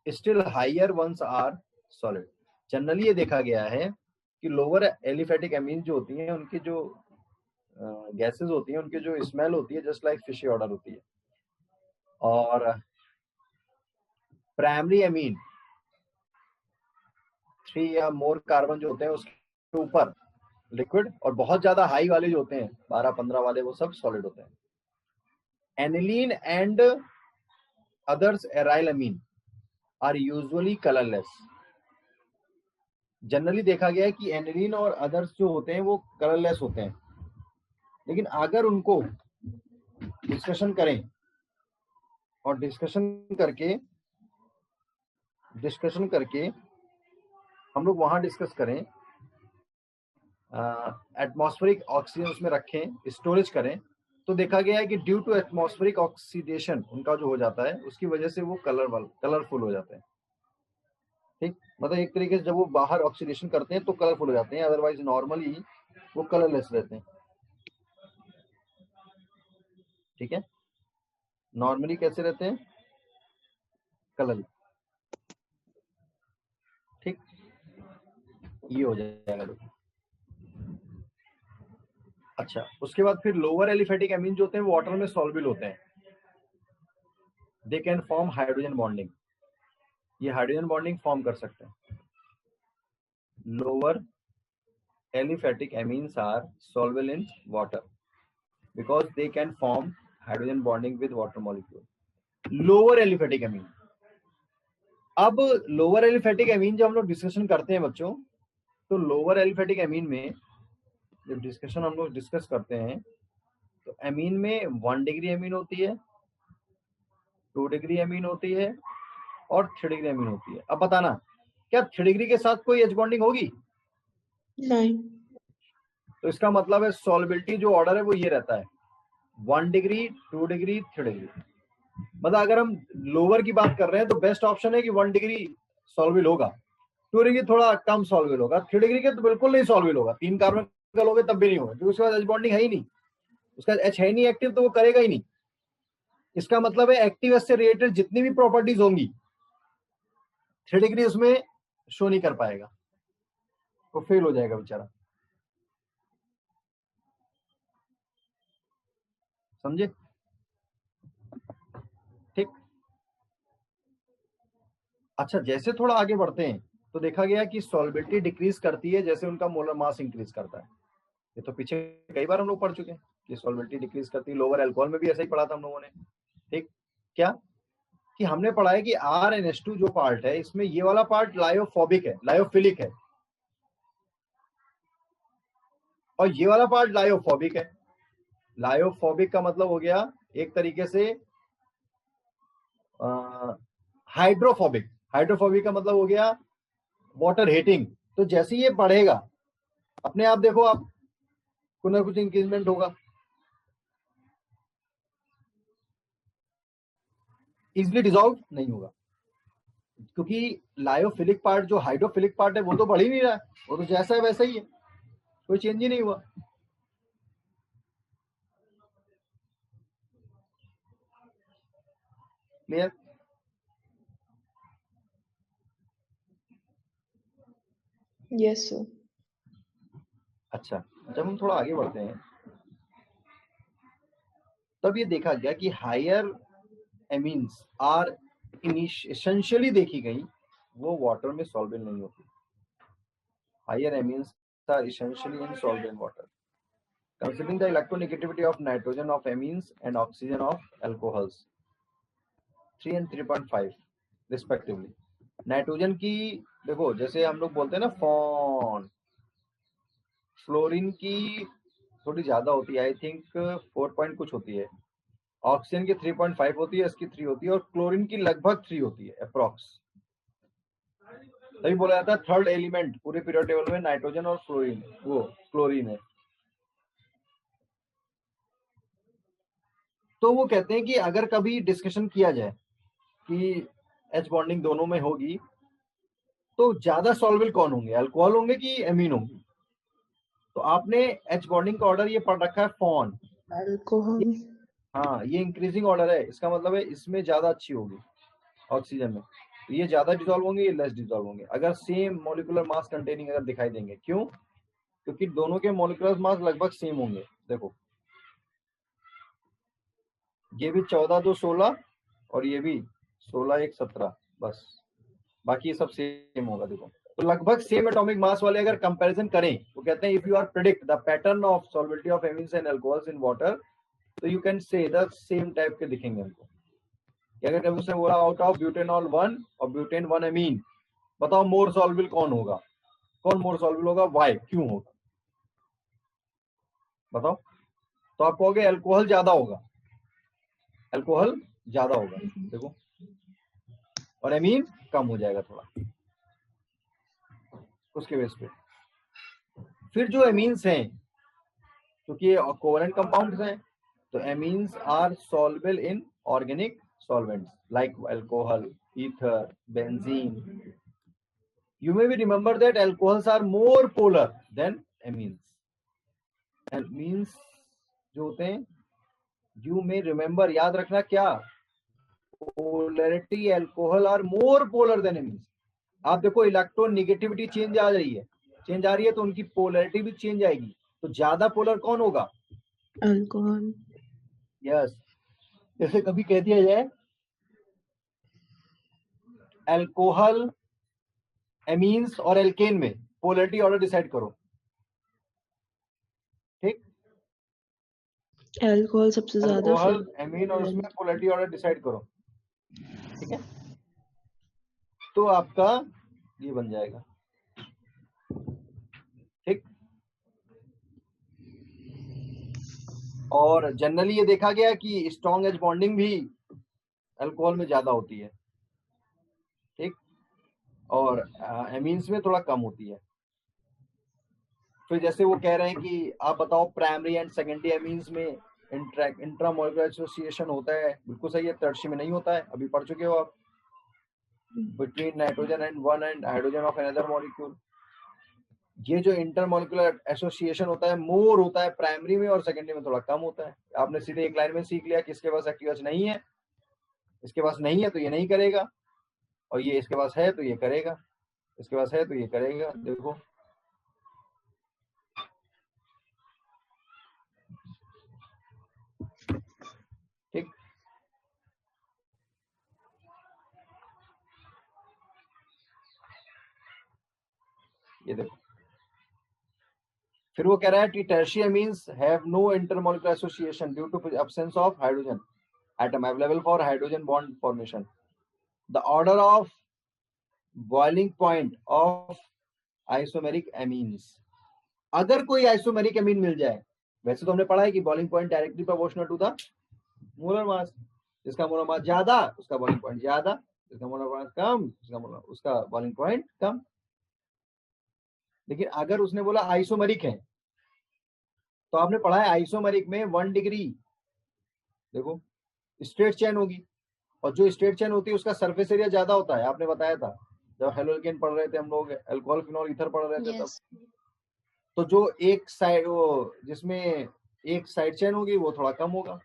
S1: still higher ones are solid. Generally ये देखा गया है कि लोअर एलिफेटिक एमीन जो होती हैं उनकी जो गैसेस होती हैं उनकी जो स्मेल होती है जस्ट लाइक फिशी ऑर्डर होती है, और प्राइमरी एमीन 3 या मोर कार्बन जो होते हैं उसके ऊपर लिक्विड, और बहुत ज्यादा हाई वाले जो होते हैं 12-15 वाले वो सब सॉलिड होते हैं. Aniline and others aryl amine are usually colourless. Generally देखा गया है कि एनिलीन और अदर्स जो होते हैं वो कलरलेस होते हैं, लेकिन अगर उनको डिस्कशन करें और डिस्कशन करके हम लोग वहां डिस्कस करें, एटमॉस्फेरिक ऑक्सीजन उसमें रखें, स्टोरेज करें, तो देखा गया है कि ड्यू टू एटमॉस्फेरिक ऑक्सीडेशन उनका जो हो जाता है उसकी वजह से वो कलरफुल हो जाते हैं. ठीक, मतलब एक तरीके से जब वो बाहर ऑक्सीडेशन करते हैं तो कलरफुल हो जाते हैं, अदरवाइज नॉर्मली वो कलरलेस रहते हैं. ठीक है, नॉर्मली कैसे रहते हैं? कलर. ठीक, ये हो जाएगा. अच्छा, उसके बाद फिर लोअर एलिफेटिक एमीन जो होते हैं वो वाटर में सॉल्युबल होते हैं. They can form hydrogen bonding. ये हाइड्रोजन बॉन्डिंग फॉर्म कर सकते हैं. Lower aliphatic amines are soluble in water because they can form hydrogen bonding with water molecule. Lower aliphatic amine. अब लोअर एलिफेटिक एमीन जब हम लोग डिस्कशन करते हैं बच्चों, तो लोअर एलिफेटिक एमीन में जब डिस्कशन हम लोग डिस्कस करते हैं तो एमीन में 1 डिग्री एमीन होती है, 2 डिग्री एमीन होती है और 3 डिग्री एमीन होती है. अब बताना, क्या 3 डिग्री के साथ कोई एच बॉन्डिंग होगी?
S3: नहीं.
S1: तो इसका मतलब है सॉल्युबिलिटी जो ऑर्डर है वो ये रहता है 1 डिग्री, 2 डिग्री, 3 डिग्री. मतलब अगर हम लोअर की बात कर रहे हैं तो बेस्ट ऑप्शन है कि 1 डिग्री सॉल्युबल होगा, 2 डिग्री थोड़ा कम सॉल्युबल होगा, 3 डिग्री के तो बिल्कुल नहीं सॉल्युबल होगा. 3 कार्बन लोगे तब भी नहीं होगा क्योंकि उसके बाद एच बॉन्डिंग है ही नहीं, उसका एच है नहीं एक्टिव, तो वो करेगा ही नहीं. इसका मतलब है एक्टिव एच से रिलेटेड जितनी भी प्रॉपर्टीज होंगी 3 डिग्री उसमें शो नहीं कर पाएगा, तो फेल हो जाएगा बेचारा. समझे? ठीक. अच्छा, जैसे थोड़ा आगे बढ़ते हैं तो देखा गया कि सॉल्युबिलिटी डिक्रीज करती है जैसे उनका मोलर मास इंक्रीज करता है. ये तो पीछे कई बार हम लोग पढ़ चुके हैं कि सॉल्युबिलिटी डिक्रीज करती है. लोअर अल्कोहल में भी ऐसा ही पढ़ा था हम लोगों ने. ठीक, क्या कि हमने पढ़ा है कि RnH2 जो पार्ट है इसमें ये वाला पार्ट लायोफोबिक है, लायोफिलिक है, और ये वाला पार्ट लायोफोबिक है. लायोफोबिक का मतलब हो गया एक तरीके से हाइड्रोफोबिक. हाइड्रोफोबिक का मतलब हो गया वाटर हीटिंग. तो जैसे ये बढ़ेगा अपने आप देखो आप कुछ ना कुछ इंक्रीजमेंट होगा. इजिली डिसॉल्व नहीं होगा क्योंकि लायोफिलिक पार्ट जो हाइड्रोफिलिक पार्ट है वो तो बढ़ ही नहीं रहा है, वो तो जैसा है वैसा ही है, कोई चेंज ही नहीं हुआ. क्लियर?
S3: Yes, sir.
S1: अच्छा, जब हम थोड़ा आगे बढ़ते हैं तब ये देखा गया कि हायर एमीन्स आर एसेंशियली देखी गई वो वाटर में सॉल्वेबल नहीं होती. Higher amines are essentially insolvable in water. Considering the electronegativity of nitrogen of amines and oxygen of alcohols 3 and 3.5 respectively. Nitrogen की देखो जैसे हम लोग बोलते हैं ना फॉन, फ्लोरीन की थोड़ी ज्यादा होती है, आई थिंक 4 पॉइंट कुछ होती है. ऑक्सीजन की 3.5 होती है, इसकी 3 होती है, और क्लोरीन की लगभग 3 होती है अप्रॉक्स. तभी बोला जाता है थर्ड एलिमेंट पूरे पीरियड टेबल में नाइट्रोजन और फ्लोरीन, वो क्लोरीन है. तो वो कहते हैं कि अगर कभी डिस्कशन किया जाए कि एच बॉन्डिंग दोनों में होगी तो ज्यादा सॉल्वेबल कौन होंगे, अल्कोहल होंगे कि एमीन होंगे? तो आपने एच बॉन्डिंग का ऑर्डर ये पढ़ रखा है फॉन.
S3: Alcohol.
S1: हाँ, ये इंक्रीजिंग ऑर्डर है, इसका मतलब है इसमें ज्यादा अच्छी होगी ऑक्सीजन में, तो ये ज्यादा डिजोल्व होंगे, ये लेस डिजोल्व होंगे अगर सेम मॉलिक्यूलर मास कंटेनिंग अगर दिखाई देंगे। क्यों? क्योंकि दोनों के मॉलिक्यूलर मास लगभग सेम होंगे। देखो ये भी 14 2 16 और ये भी 16 1 17, बस बाकी ये सब सेम होगा। देखो तो लगभग सेम एटॉमिक मास वाले अगर कंपैरिजन करें तो कहते हैं if you are predict the pattern of solubility of amines and alcohols in water, तो you can say the same type के दिखेंगे हमको। अगर कभी उसने बोला आउट ऑफ ब्यूटेनॉल 1 और ब्यूटेन 1 एमीन, बताओ मोर सॉल्युबल कौन होगा, कौन मोर सॉल्युबल होगा, वाई, क्यों होगा बताओ? तो आप कहोगे अल्कोहल ज्यादा होगा, अल्कोहल ज्यादा होगा, देखो, और एमीन कम हो जाएगा थोड़ा उसके बेस पे। फिर जो एमीन्स हैं, क्योंकि ये कोवेलेंट कंपाउंड्स हैं, तो amines are soluble in organic solvents like alcohol, ether, benzene. You may be remember that alcohols are more polar than amines. Amines जो होते हैं, you may remember, याद रखना क्या, polarity alcohol are more polar than amines. आप देखो electron negativity change आ रही है, चेंज आ रही है, तो उनकी पोलैरिटी भी चेंज आएगी। तो ज्यादा पोलर कौन होगा?
S3: अल्कोहल।
S1: यस, जैसे कभी कह दिया जाए अल्कोहल, एमीन्स और एल्केन में पोलैरिटी ऑर्डर डिसाइड करो, ठीक?
S3: अल्कोहल सबसे ज्यादा,
S1: अल्कोहल, एमीन और उसमें पोलैरिटी ऑर्डर डिसाइड करो, ठीक है? तो आपका ये बन जाएगा, ठीक? और जनरली ये देखा गया कि स्ट्रॉन्ग एज बॉन्डिंग भी अल्कोहल में ज्यादा होती है, ठीक, और एमीन्स में थोड़ा कम होती है। फिर जैसे वो कह रहे हैं कि आप बताओ प्राइमरी एंड सेकेंडरी एमीन्स में इंट्रामोलिकुलर एसोसिएशन होता है, बिल्कुल सही है, टर्शियरी में नहीं होता है, अभी पढ़ चुके हो आप, between nitrogen and one and hydrogen of another molecule. ये जो इंटरमोलिकुलर एसोसिएशन होता है मोर होता है प्राइमरी में, और सेकेंडरी में थोड़ा कम होता है। आपने सीधे एक लाइन में सीख लिया कि इसके पास एक्टिव नहीं है, इसके पास नहीं है तो ये नहीं करेगा, और ये इसके पास है तो ये करेगा, इसके पास है तो ये करेगा। देखो ठीक, ये देखो। फिर वो कह रहा है कि tertiary amines have no intermolecular association due to absence of hydrogen atom available for hydrogen bond formation. The order of boiling point of isomeric amines. अगर कोई आइसोमेरिक एमीन मिल जाए, वैसे तो हमने पढ़ा है कि boiling point directly proportional to the molar mass, जिसका मोलर मास ज्यादा उसका बॉइलिंग पॉइंट ज्यादा, जिसका मोलर मास कम उसका बॉइलिंग पॉइंट कम। लेकिन अगर उसने बोला आइसोमेरिक है, तो आपने पढ़ा है आइसोमेरिक में 1 डिग्री देखो स्ट्रेट चेन होगी, और जो स्ट्रेट चेन होती है उसका सरफेस एरिया ज्यादा होता है, आपने बताया था जब हेलोकेन पढ़ रहे थे हम लोग, अल्कोहल फिनॉल ईथर पढ़ रहे थे
S4: Yes.
S1: तब। तो जो एक साइड, वो जिसमें एक साइड चेन होगी वो थोड़ा कम होगा।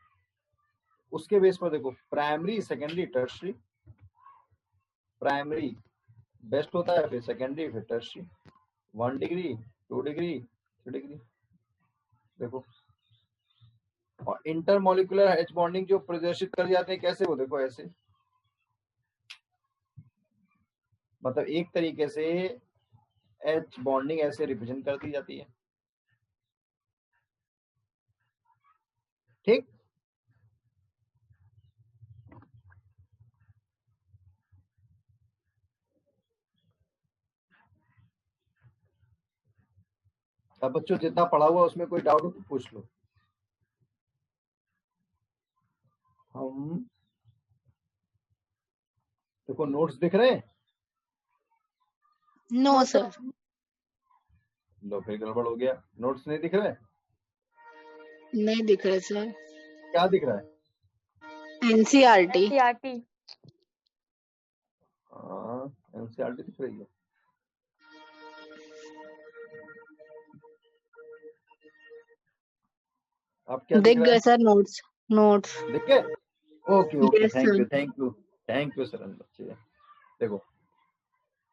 S1: उसके बेस पर देखो primary, secondary, tertiary. Primary best होता है, फिर सेकेंडरी, फिर टर्शियरी। 1 डिग्री, 2 डिग्री, 3 डिग्री, देखो। और इंटरमोलिकुलर एच बॉन्डिंग जो प्रदर्शित कर जाते हैं कैसे, वो देखो ऐसे, मतलब एक तरीके से एच बॉन्डिंग ऐसे रिप्रेजेंट कर दी जाती है, ठीक। अब बच्चों जितना पढ़ा हुआ उसमें कोई डाउट हो तो पूछ लो। हम देखो नोट्स दिख रहे हैं?
S4: No, sir.
S1: लो फिर गड़बड़ हो गया, नोट्स नहीं दिख रहे?
S4: नहीं दिख रहे सर।
S1: क्या दिख रहा है?
S4: NCERT.
S1: हाँ, एनसीईआरटी दिख रही है। आप क्या
S4: दिख
S1: रहा
S4: गए
S1: है?
S4: Sir notes, notes.
S1: देखे? Okay okay,
S4: Yes, sir.
S1: Thank you sir. बच्चे देखो,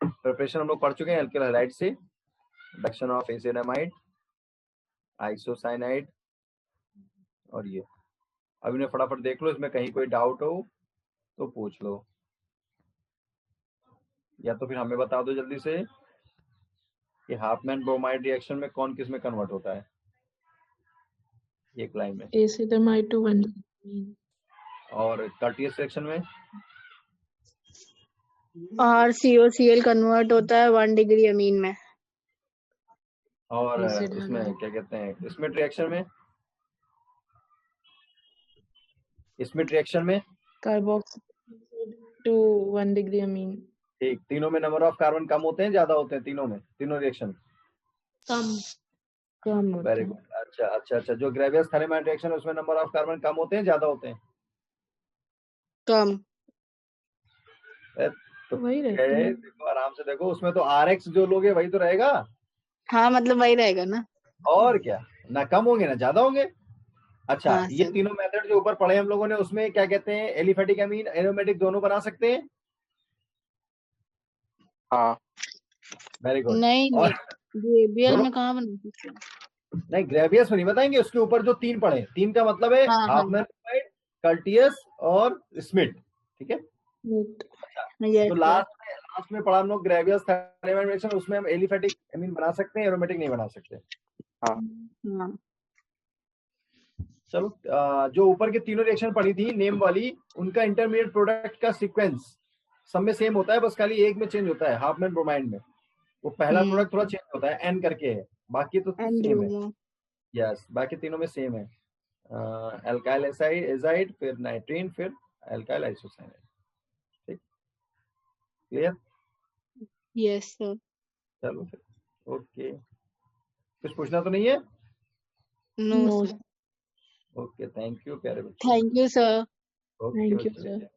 S1: प्रिपरेशन हम लोग पढ़ चुके हैं अल्किल हैलाइड से, रिडक्शन ऑफ एसिडामाइड, आइसोसाइनाइड, और ये अब इन्हें फटाफट देख लो, इसमें कहीं कोई डाउट हो तो पूछ लो, या तो फिर हमें बता दो जल्दी से कि हाफमैन ब्रोमाइड रिएक्शन में कौन किस में कन्वर्ट होता है एक लाइन में,
S3: Acetamide to 1-degree.
S1: और कर्टियस रिएक्शन में
S4: RCOCl कन्वर्ट होता है 1 डिग्री अमीन में।
S1: और
S3: Acid
S1: उसमें
S3: halide.
S1: क्या कहते हैं स्मिथ रिएक्शन में, स्मिथ रिएक्शन में
S3: Carboxyl to 1 degree amine.
S1: ठीक, तीनों में नंबर ऑफ कार्बन कम होते हैं ज्यादा होते हैं, तीनों में, तीनों रिएक्शन?
S3: कम होता
S1: वेरी
S3: है.
S1: गुड। अच्छा, जो ग्रेवियस थैलेमाइड रिएक्शन है उसमें नंबर ऑफ कार्बन कम होते हैं ज्यादा होते हैं?
S4: कम।
S1: तो
S3: वही रहते हैं.
S1: देखो आराम से देखो, उसमें तो RX जो लोगे वही तो रहेगा,
S4: हाँ मतलब वही रहेगा ना।
S1: और क्या, ना कम होंगे ना ज्यादा होंगे। अच्छा,
S4: हाँ,
S1: ये
S4: सर।
S1: तीनों मेथड जो ऊपर पढ़े हम लोगों ने, उसमें क्या कहते हैं एलिफेटिक अमीन एरोमेटिक दोनों बना सकते हैं?
S6: हाँ
S1: वेरी गुड।
S4: नहीं
S1: और
S4: GABL
S1: दोनों
S4: में कहाँ बना सकते हैं?
S1: नहीं, ग्रेवियस में नहीं बताएंगे, उसके ऊपर जो तीन पढ़े, तीन का मतलब है
S4: हाँ, हाँ।
S1: हाफमैन ब्रोमाइड, कर्टियस और स्मिथ, ठीक है?
S4: Yes,
S1: तो
S4: sir.
S1: लास्ट में पढ़ा हम लोग ग्रेवियस थैलेमाइड रिएक्शन, उसमें हम एलिफेटिक अमीन बना सकते हैं, एरोमेटिक नहीं बना सकते।
S4: हाँ।
S1: चलो, जो ऊपर के तीनों रिएक्शन पढ़ी थी नेम वाली, उनका इंटरमीडिएट प्रोडक्ट का सीक्वेंस सब में सेम होता है, बस खाली एक में चेंज होता है, हाफमैन ब्रोमाइड में वो पहला प्रोडक्ट थोड़ा चेंज होता है, एन करके है, बाकी तो
S4: And
S1: सेम है।
S4: bromo.
S1: यस, बाकी तीनों में सेम है, अल्काइल एजाइड, फिर नाइट्रीन, फिर अल्काइल आइसोसाइनाइड। ठीक, क्लियर?
S4: Yes, sir.
S1: चलो फिर, ओके, कुछ पूछना तो नहीं है?
S4: No,
S3: No,
S4: sir.
S1: Okay, thank you प्यारे बच्चे।
S4: Thank you, sir.
S1: Okay
S3: Thank you,
S1: बच्चे।
S3: sir.